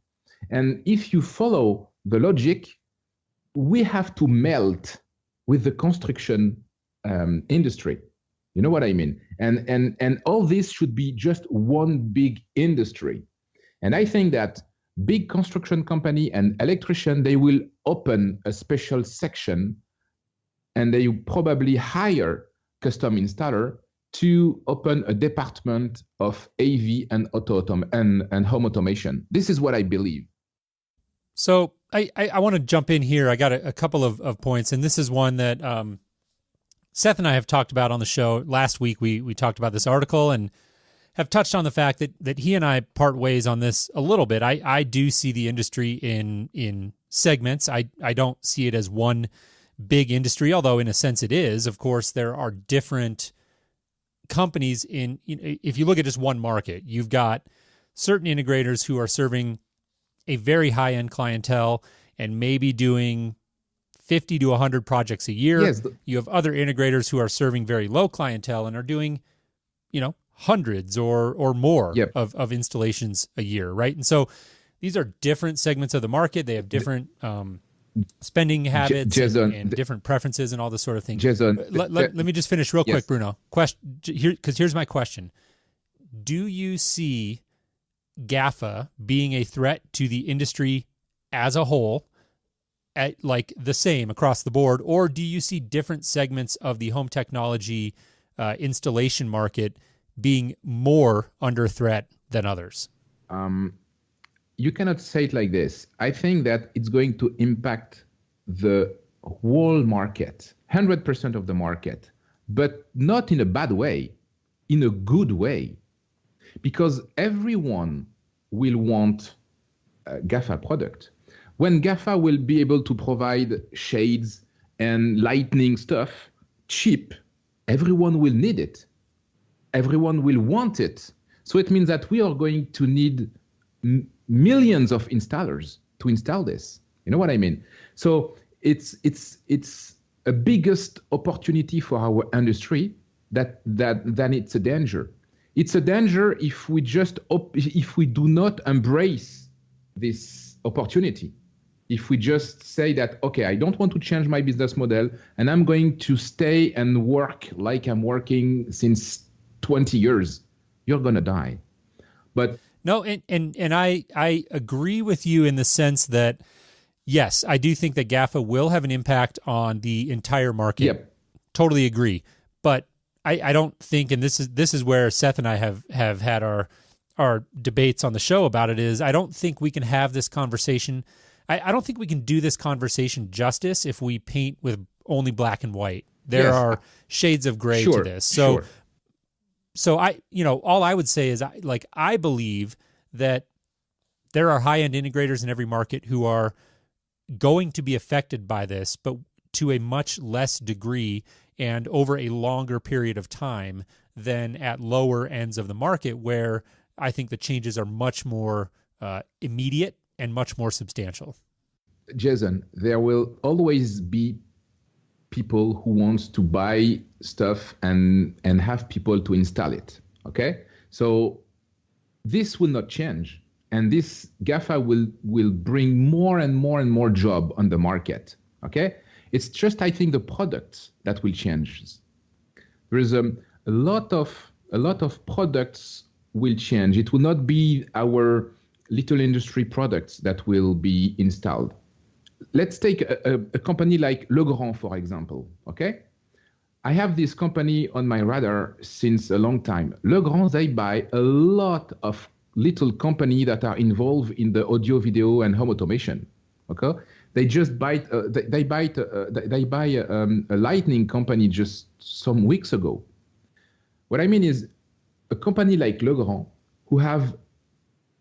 And if you follow the logic, we have to melt with the construction industry. You know what I mean? And all this should be just one big industry. And I think that big construction company and electrician, they will open a special section, and they probably hire custom installer to open a department of AV and and home automation. This is what I believe. So I want to jump in here. I got a couple of points, and this is one that Seth and I have talked about on the show. Last week we talked about this article and have touched on the fact that he and I part ways on this a little bit. I do see the industry in segments. I don't see it as one big industry, although in a sense it is. Of course, there are different companies if you look at just one market, you've got certain integrators who are serving a very high-end clientele and maybe doing 50 to 100 projects a year. Yes. You have other integrators who are serving very low clientele and are doing, hundreds or more of installations a year, right? And so these are different segments of the market. They have different spending habits and different preferences and all this sort of thing. Jason, let me just finish real quick, Bruno. Here's my question. Do you see GAFA being a threat to the industry as a whole, at like the same across the board, or do you see different segments of the home technology installation market being more under threat than others? You cannot say it like this. I think that it's going to impact the whole market, 100% of the market, but not in a bad way, in a good way, because everyone will want a GAFA product. When GAFA will be able to provide shades and lighting stuff cheap, everyone will need it. Everyone will want it. So it means that we are going to need millions of installers to install this. You know what I mean? So it's a biggest opportunity for our industry than it's a danger. it's a danger if we do not embrace this opportunity. If we just say that, okay, I don't want to change my business model and I'm going to stay and work like I'm working since 20 years, you're going to die. But no, and I agree with you in the sense that, yes, I do think that GAFA will have an impact on the entire market. Yep. Totally agree. But I don't think, and this is where Seth and I have had our debates on the show about it, is I don't think we can have this conversation. I don't think we can do this conversation justice if we paint with only black and white. There are shades of gray to this. So all I would say is I believe that there are high-end integrators in every market who are going to be affected by this, but to a much less degree and over a longer period of time than at lower ends of the market, where I think the changes are much more immediate and much more substantial. Jason, there will always be people who want to buy stuff and have people to install it. Okay, so this will not change, and this GAFA will bring more and more and more job on the market. Okay, it's just, I think, the products that will change. There is a lot of products will change. It will not be our little industry products that will be installed. Let's take a company like Legrand, for example, okay? I have this company on my radar since a long time. Legrand, they buy a lot of little companies that are involved in the audio, video, and home automation, okay? They just buy a lighting company just some weeks ago. What I mean is a company like Legrand, who have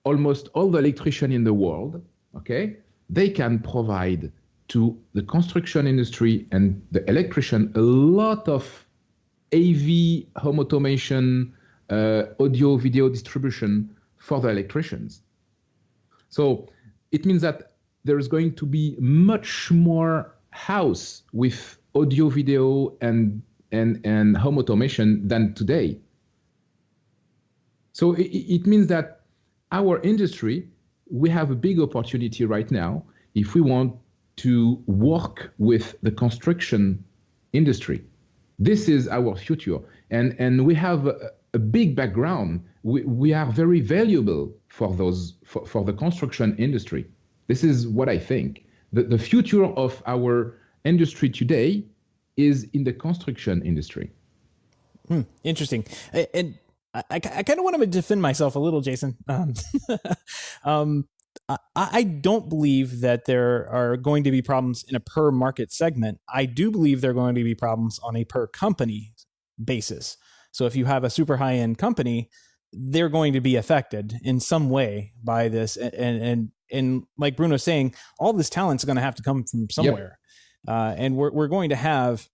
almost all the electricians in the world, okay? They can provide to the construction industry and the electrician a lot of AV, home automation, audio, video distribution for the electricians. So it means that there is going to be much more house with audio, video, and home automation than today. So it means that our industry, we have a big opportunity right now if we want to work with the construction industry. This is our future, and we have a big background. We are very valuable for the construction industry. This is what I think. The future of our industry today is in the construction industry. Interesting. And I kind of want to defend myself a little, Jason. I don't believe that there are going to be problems in a per market segment. I do believe there are going to be problems on a per company basis. So if you have a super high end company, they're going to be affected in some way by this. And like Bruno's saying, all this talent is going to have to come from somewhere. Yep. And we're going to have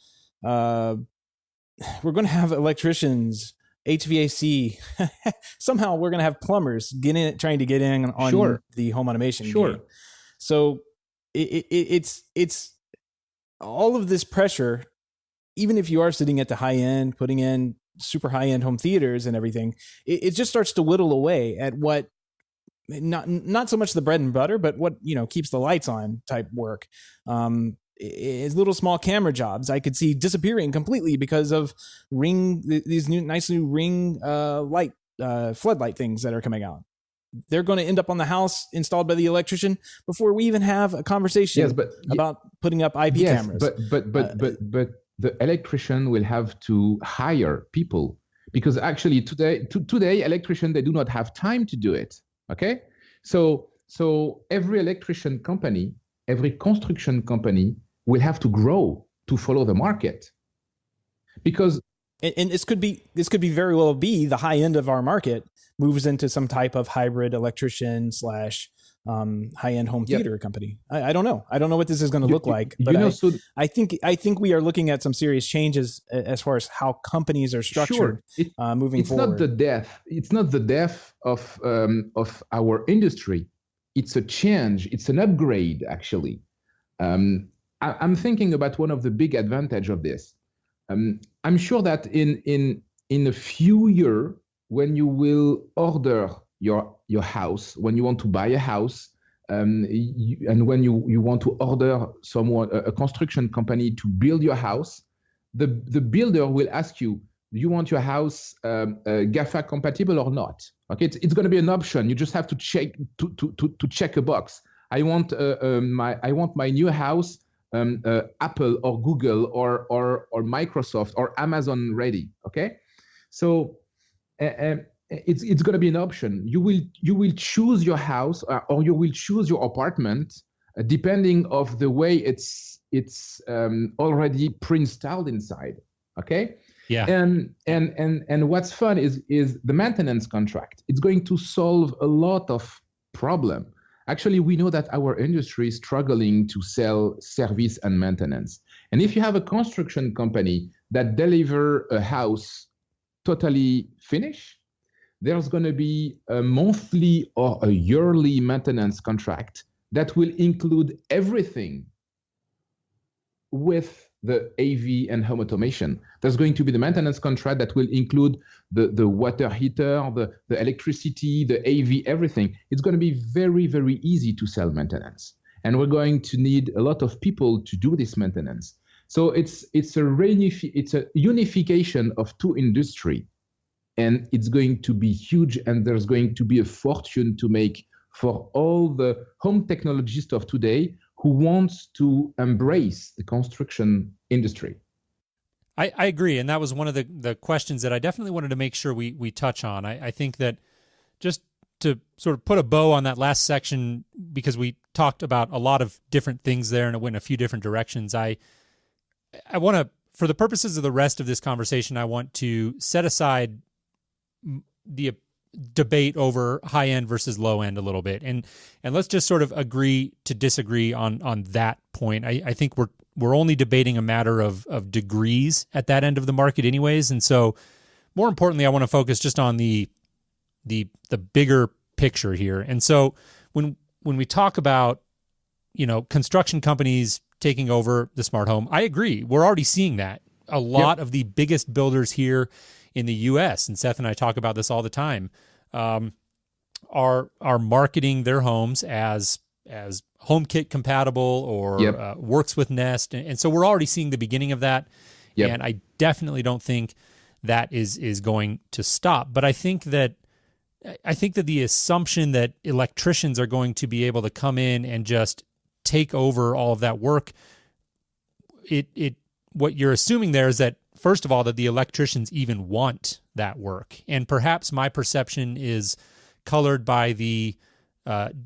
electricians, HVAC. Somehow we're going to have plumbers trying to get in on the home automation game. So it's all of this pressure. Even if you are sitting at the high end, putting in super high end home theaters and everything, it just starts to whittle away at what not so much the bread and butter, but what keeps the lights on type work. Is little small camera jobs I could see disappearing completely because of these nice new ring light floodlight things that are coming out. They're going to end up on the house installed by the electrician before we even have a conversation about putting up IP cameras. But the electrician will have to hire people, because actually today electrician, they do not have time to do it. Okay, so every electrician company, every construction company will have to grow to follow the market, because and this could be very well be the high end of our market moves into some type of hybrid electrician / high-end home theater company. I don't know. I don't know what this is going to look like, but I think we are looking at some serious changes as far as how companies are structured moving forward. It's not the death of our industry. It's a change. It's an upgrade, actually. I'm thinking about one of the big advantage of this. I'm sure that in a few years, when you will order your house, when you want to buy a house, and when you want to order a construction company to build your house, the builder will ask you, do you want your house GAFA compatible or not? Okay, it's going to be an option. You just have to check to check a box. I want my new house Apple or Google or Microsoft or Amazon ready. Okay, so it's going to be an option. You will choose your house or you will choose your apartment depending of the way it's already pre-installed inside. Okay. Yeah. And what's fun is the maintenance contract. It's going to solve a lot of problem. Actually, we know that our industry is struggling to sell service and maintenance. And if you have a construction company that deliver a house totally finished, there's going to be a monthly or a yearly maintenance contract that will include everything with the AV and home automation. There's going to be the maintenance contract that will include the water heater, the electricity, the AV, everything. It's going to be very, very easy to sell maintenance. And we're going to need a lot of people to do this maintenance. So it's a unification of two industry, and it's going to be huge, and there's going to be a fortune to make for all the home technologists of today who wants to embrace the construction industry. I agree. And that was one of the questions that I definitely wanted to make sure we touch on. I think that just to sort of put a bow on that last section, because we talked about a lot of different things there and it went in a few different directions. I want to, for the purposes of the rest of this conversation, I want to set aside the debate over high end versus low end a little bit, and let's just sort of agree to disagree on that point. I think we're only debating a matter of degrees at that end of the market, anyways. And so, more importantly, I want to focus just on the bigger picture here. And so, when we talk about construction companies taking over the smart home, I agree. We're already seeing that. A lot of the biggest builders here in the U.S., and Seth and I talk about this all the time, are marketing their homes as HomeKit compatible or works with Nest, and so we're already seeing the beginning of that. And I definitely don't think that is going to stop. But I think that the assumption that electricians are going to be able to come in and just take over all of that work, what you're assuming there is that, first of all, that the electricians even want that work. And perhaps my perception is colored by the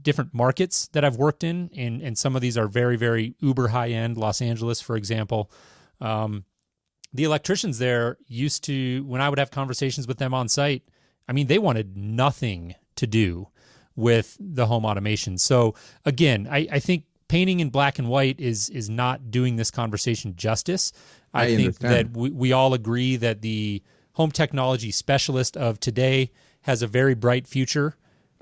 different markets that I've worked in, and some of these are very, very uber high-end. Los Angeles, for example. The electricians there used to, when I would have conversations with them on site, I mean, they wanted nothing to do with the home automation. So again, I think painting in black and white is not doing this conversation justice. I think that we all agree that the home technology specialist of today has a very bright future.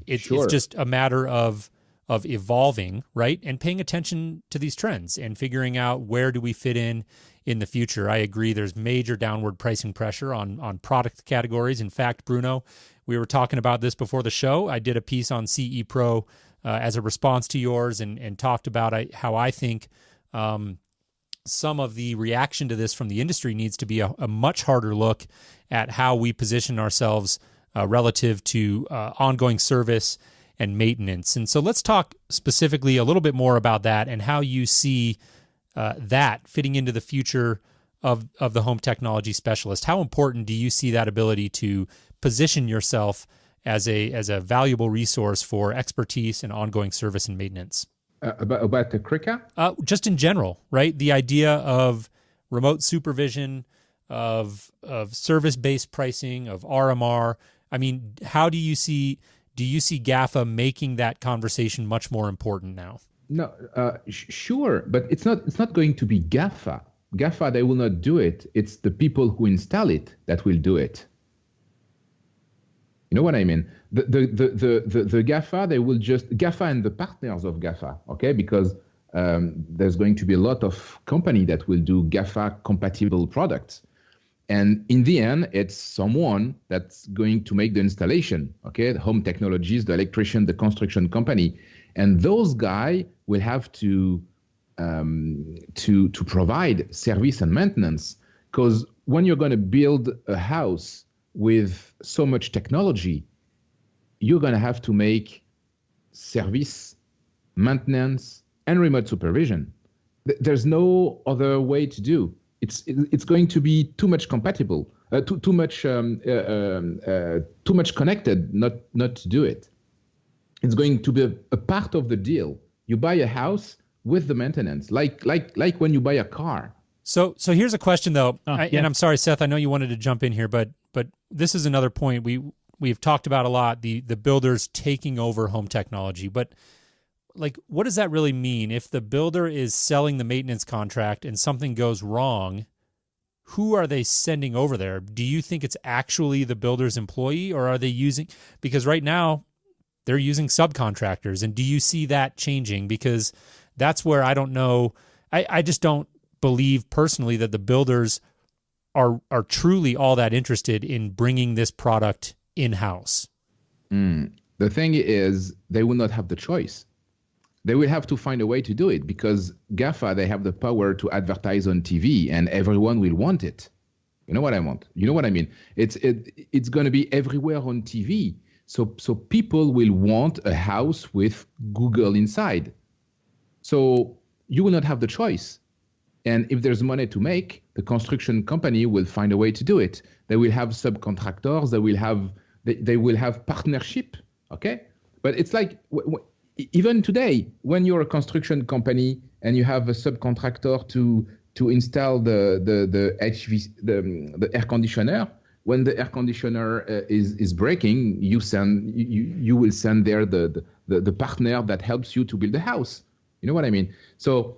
It's just a matter of evolving, right? And paying attention to these trends and figuring out where do we fit in the future. I agree there's major downward pricing pressure on product categories. In fact, Bruno, we were talking about this before the show. I did a piece on CE Pro as a response to yours and talked about how I think some of the reaction to this from the industry needs to be a much harder look at how we position ourselves relative to ongoing service and maintenance. And so let's talk specifically a little bit more about that and how you see that fitting into the future of the home technology specialist. How important do you see that ability to position yourself as a valuable resource for expertise and ongoing service and maintenance? About the CRICA? Just in general, right? The idea of remote supervision, of service-based pricing, of RMR. I mean, how do you see GAFA making that conversation much more important now? No, sure, but it's not going to be GAFA. GAFA, they will not do it. It's the people who install it that will do it. You know what I mean? The GAFA, they will just GAFA and the partners of GAFA, okay? Because there's going to be a lot of company that will do GAFA compatible products. And in the end, it's someone that's going to make the installation, okay? The home technologies, the electrician, the construction company. And those guys will have to provide service and maintenance. Because when you're going to build a house with so much technology, you're going to have to make service, maintenance, and remote supervision. There's no other way to do. It's going to be too much compatible, too much connected, not to do it. It's going to be a part of the deal. You buy a house with the maintenance, like when you buy a car. So here's a question though, and I'm sorry, Seth, I know you wanted to jump in here, but this is another point we've talked about a lot, the builders taking over home technology, but like, what does that really mean? If the builder is selling the maintenance contract and something goes wrong, who are they sending over there? Do you think it's actually the builder's employee, or are they using, because right now they're using subcontractors, and do you see that changing? Because that's where I don't know. I just don't believe personally that the builders are truly all that interested in bringing this product in-house. The thing is, they will not have the choice. They will have to find a way to do it, because GAFA, they have the power to advertise on TV and everyone will want it. You know what I want? You know what I mean? It's going to be everywhere on TV. So people will want a house with Google inside. So you will not have the choice. And if there's money to make, the construction company will find a way to do it. They will have subcontractors. They will have partnership. Okay, but it's like even today, when you're a construction company and you have a subcontractor to install the air conditioner, when the air conditioner is breaking, you will send there the partner that helps you to build the house. You know what I mean? So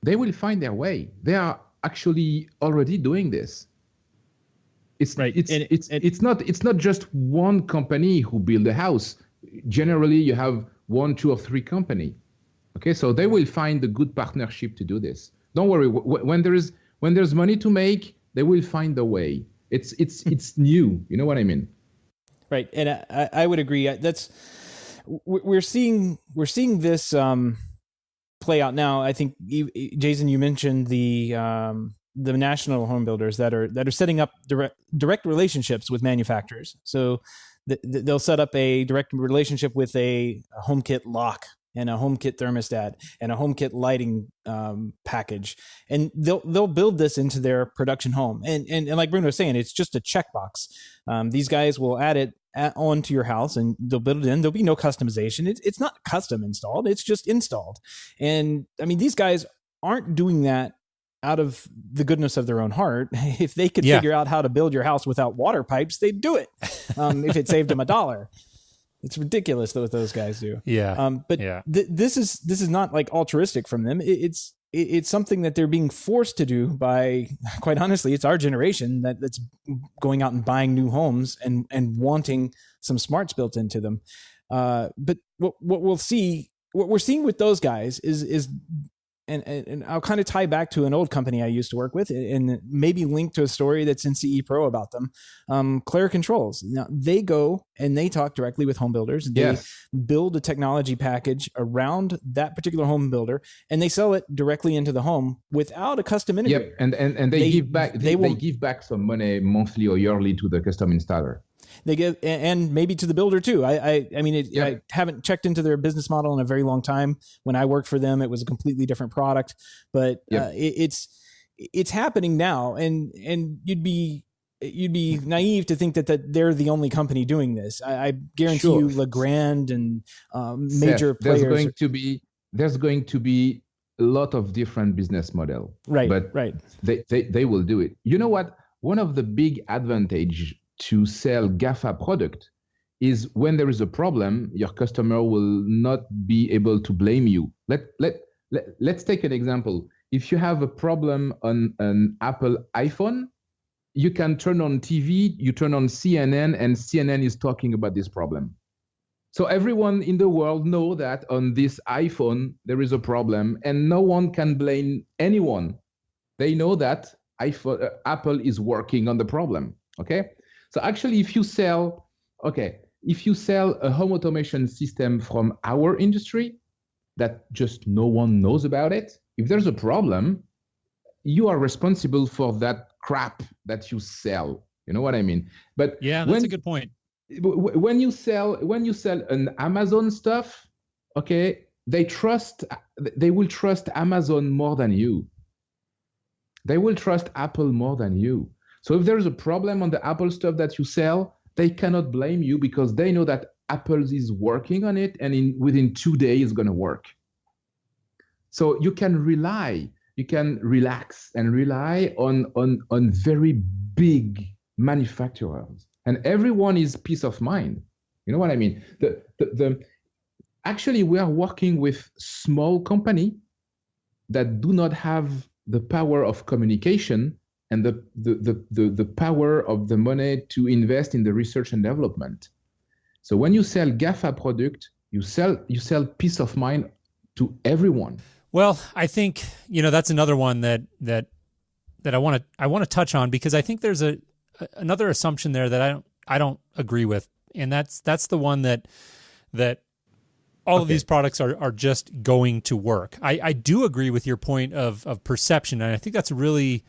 they will find their way. They are actually already doing this. It's right. It's not just one company who build a house. Generally, you have 1, 2, or 3 company. Okay, so they will find a good partnership to do this. Don't worry. When there's money to make, they will find a way. It's new. You know what I mean? Right, and I would agree. We're seeing this play out now. I think Jason, you mentioned the national home builders that are setting up direct relationships with manufacturers. So they'll set up a direct relationship with a HomeKit lock and a HomeKit thermostat and a HomeKit lighting package, and they'll build this into their production home. And like Bruno was saying, it's just a checkbox. These guys will add it onto your house and they'll build it in. There'll be no customization. It's not custom installed. It's just installed. And I mean, these guys aren't doing that out of the goodness of their own heart. If they could figure out how to build your house without water pipes, they'd do it. If it saved them $1. It's ridiculous what those guys do. This is not like altruistic from them. It's something that they're being forced to do by, quite honestly, it's our generation that's going out and buying new homes and wanting some smarts built into them. But what we're seeing with those guys is and I'll kind of tie back to an old company I used to work with, and maybe link to a story that's in CE Pro about them. Claire Controls. Now they go and they talk directly with home builders. They build a technology package around that particular home builder, and they sell it directly into the home without a custom integrator. Yep, and they give back. They give back some money monthly or yearly to the custom installer. They give, and maybe to the builder too. I haven't checked into their business model in a very long time. When I worked for them, it was a completely different product, but it's happening now, and you'd be naive to think that they're the only company doing this. I guarantee you, Legrand and major players. There's going to be a lot of different business model, right? But they will do it. You know what? One of the big advantage to sell GAFA product is when there is a problem, your customer will not be able to blame you. Let's take an example. If you have a problem on an Apple iPhone, you can turn on TV, you turn on CNN, and CNN is talking about this problem. So everyone in the world know that on this iPhone, there is a problem, and no one can blame anyone. They know that Apple is working on the problem. Okay. So actually, if you sell a home automation system from our industry that just no one knows about it, if there's a problem, you are responsible for that crap that you sell. You know what I mean? But yeah, that's a good point. When you sell an Amazon stuff, okay, they will trust Amazon more than you. They will trust Apple more than you. So if there's a problem on the Apple stuff that you sell, they cannot blame you because they know that Apple is working on it and within 2 days it's going to work. So you can relax and rely on very big manufacturers, and everyone is peace of mind. You know what I mean? Actually, we are working with small company that do not have the power of communication and the power of the money to invest in the research and development. So when you sell GAFA product, you sell peace of mind to everyone. Well, I think that's another one that I want to touch on, because I think there's another assumption there that I don't agree with, and that's the one that all of these products are just going to work. I do agree with your point of perception, and I think that's a really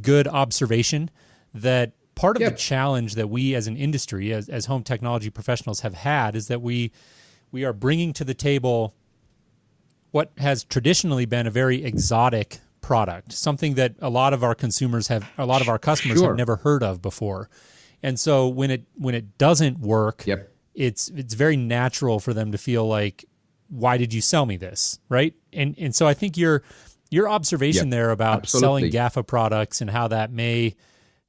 good observation, that part of the challenge that we as an industry, as home technology professionals have had, is that we are bringing to the table what has traditionally been a very exotic product, something that a lot of our customers have never heard of before. And so when it doesn't work, it's very natural for them to feel like, why did you sell me this? Right. And so I think your observation there about selling GAFA products and how that may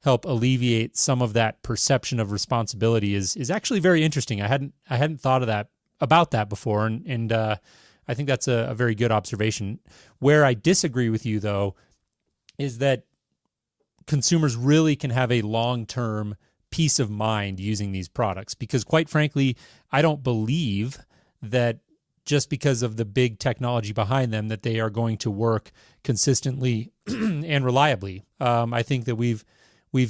help alleviate some of that perception of responsibility is actually very interesting. I hadn't thought about that before. And I think that's a very good observation. Where I disagree with you, though, is that consumers really can have a long-term peace of mind using these products, because quite frankly, I don't believe that just because of the big technology behind them that they are going to work consistently and reliably. I think that we've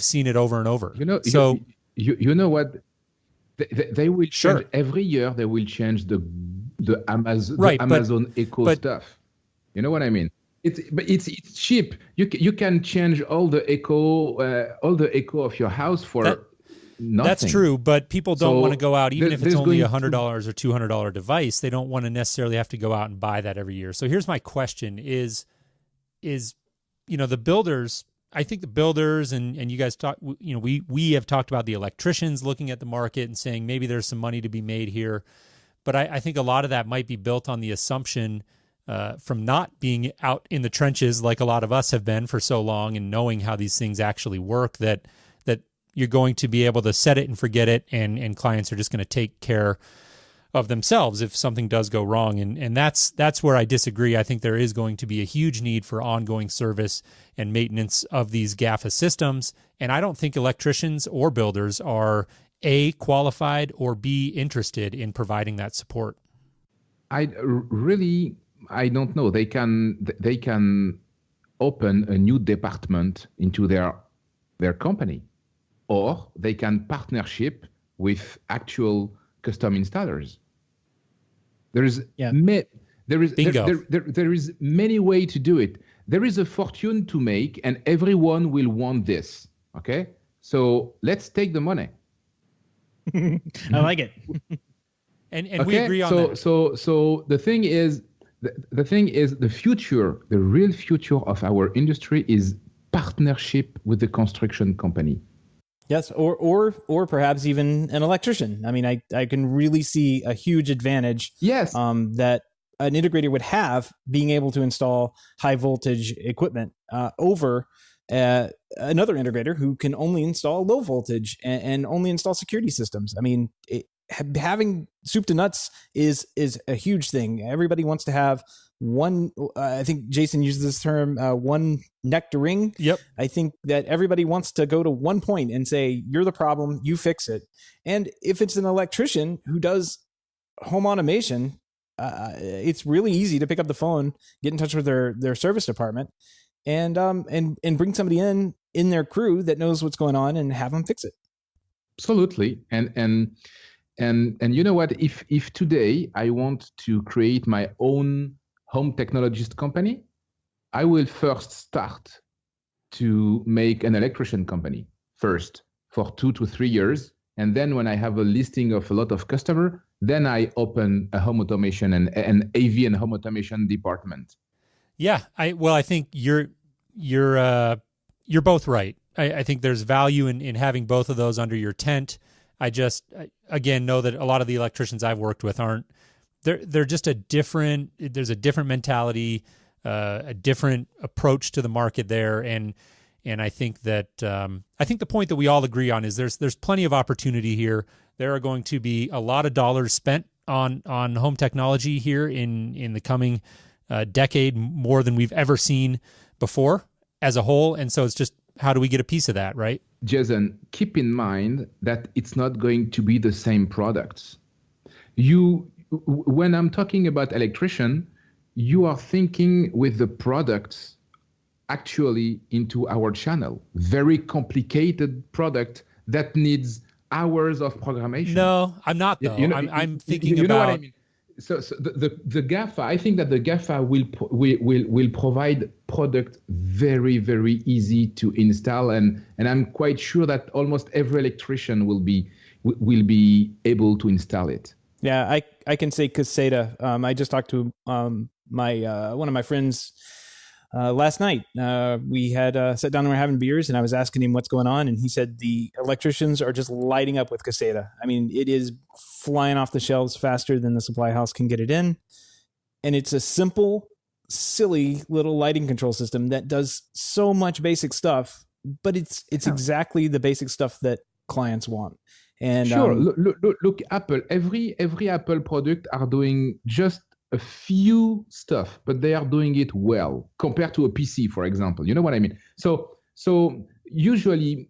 seen it over and over. You know what? They will change every year. They will change the Amazon Echo stuff. You know what I mean? It's cheap. You can change all the Echo of your house for nothing. That's true, but people don't want to go out, even if it's only $100 or $200 device. They don't want to necessarily have to go out and buy that every year. So here's my question: is the builders? I think the builders and you guys talk. We have talked about the electricians looking at the market and saying maybe there's some money to be made here. But I think a lot of that might be built on the assumption from not being out in the trenches like a lot of us have been for so long, and knowing how these things actually work, that you're going to be able to set it and forget it, and clients are just going to take care of themselves if something does go wrong. And that's where I disagree. I think there is going to be a huge need for ongoing service and maintenance of these GAFA systems. And I don't think electricians or builders are A, qualified, or B, interested in providing that support. I don't know. They can open a new department into their company, or they can partnership with actual custom installers. There is many ways to do it. There is a fortune to make, and everyone will want this. Okay, so let's take the money. I like it. and we agree on that. So the thing is the future, the real future of our industry is partnership with the construction company. Yes, or perhaps even an electrician. I mean, I can really see a huge advantage. Yes. That an integrator would have being able to install high voltage equipment over another integrator who can only install low voltage and only install security systems. I mean, having soup to nuts is a huge thing. Everybody wants to have one. I think Jason uses this term, one neck to ring. Yep. I think that everybody wants to go to one point and say, "You're the problem. You fix it." And if it's an electrician who does home automation, it's really easy to pick up the phone, get in touch with their service department, and bring somebody in their crew that knows what's going on and have them fix it. Absolutely. And you know what? If today I want to create my own home technologist company, I will first start to make an electrician company first for 2 to 3 years. And then when I have a listing of a lot of customers, then I open a home automation and an AV and home automation department. Yeah, I think you're both right. I think there's value in having both of those under your tent. I again know that a lot of the electricians I've worked with they're just there's a different mentality, a different approach to the market there, and I think that I think the point that we all agree on is there's plenty of opportunity here. There are going to be a lot of dollars spent on home technology here in the coming decade, more than we've ever seen before as a whole, and so it's just how do we get a piece of that, right? Jason, keep in mind that it's not going to be the same products. When I'm talking about electrician, you are thinking with the products actually into our channel. Very complicated product that needs hours of programmation. No, I'm not though. I'm thinking about. What I mean? So the GAFA, I think that the GAFA will provide product very, very easy to install, and I'm quite sure that almost every electrician will be able to install it. Yeah, I can say Caseta. I just talked to my one of my friends last night. We had sat down and we're having beers, and I was asking him what's going on, and he said the electricians are just lighting up with Caseta. I mean, it is flying off the shelves faster than the supply house can get it in, and it's a simple, silly little lighting control system that does so much basic stuff, but it's exactly the basic stuff that clients want. And sure, look, Apple. Every Apple product are doing just a few stuff, but they are doing it well compared to a PC, for example. You know what I mean? So usually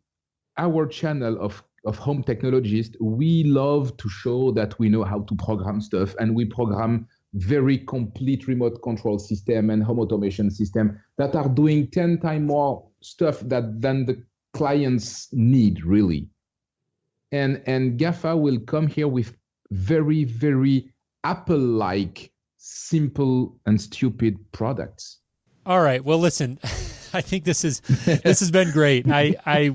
our channel of home technologists, we love to show that we know how to program stuff, and we program very complete remote control system and home automation system that are doing 10 times more stuff than the clients need, really. And GAFA will come here with very, very Apple-like, simple and stupid products. All right. Well, listen, I think this has been great.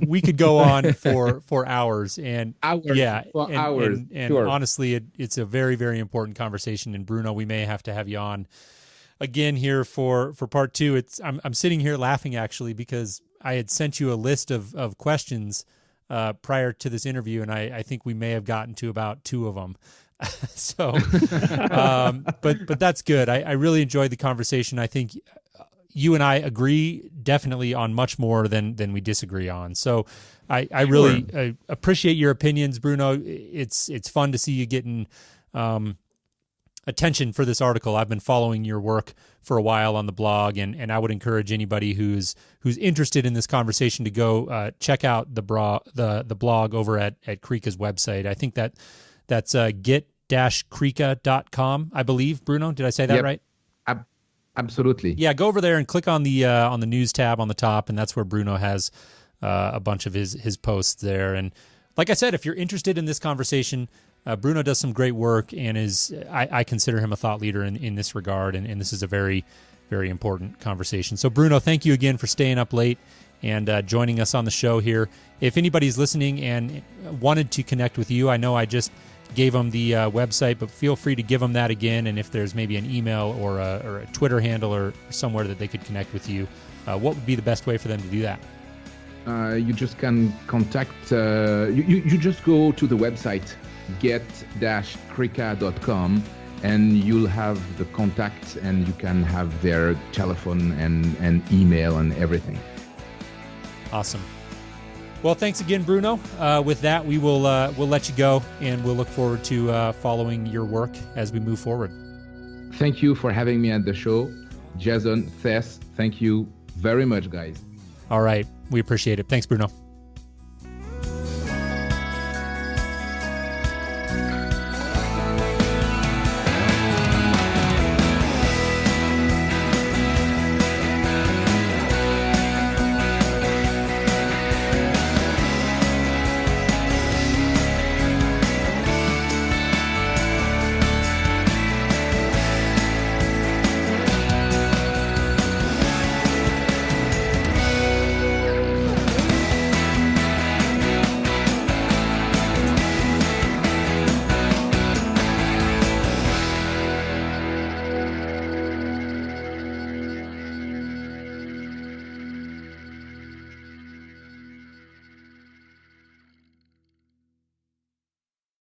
We could go on for hours and hours. And sure. Honestly, it's a very, very important conversation. And Bruno, we may have to have you on again here for part 2. I'm sitting here laughing actually because I had sent you a list of questions prior to this interview, and I think we may have gotten to about 2 of them. So, but that's good. I really enjoyed the conversation. I think you and I agree definitely on much more than we disagree on. So I really appreciate your opinions, Bruno. It's fun to see you getting attention for this article. I've been following your work for a while on the blog, and I would encourage anybody who's interested in this conversation to go check out the blog over at Krika's website. I think that's get-krika.com, I believe. Bruno, did I say that right? Absolutely. Yeah, go over there and click on the news tab on the top, and that's where Bruno has a bunch of his posts there. And like I said, if you're interested in this conversation, Bruno does some great work and I consider him a thought leader in this regard, and this is a very, very important conversation. So Bruno, thank you again for staying up late and joining us on the show here. If anybody's listening and wanted to connect with you, I know I just gave them the website, but feel free to give them that again. And if there's maybe an email or a Twitter handle or somewhere that they could connect with you, what would be the best way for them to do that? You just can contact, you just go to the website, get-krika.com, and you'll have the contact, and you can have their telephone and email and everything. Awesome. Well, thanks again, Bruno. With that, we'll let you go, and we'll look forward to following your work as we move forward. Thank you for having me at the show. Jason, Thess, thank you very much, guys. All right. We appreciate it. Thanks, Bruno.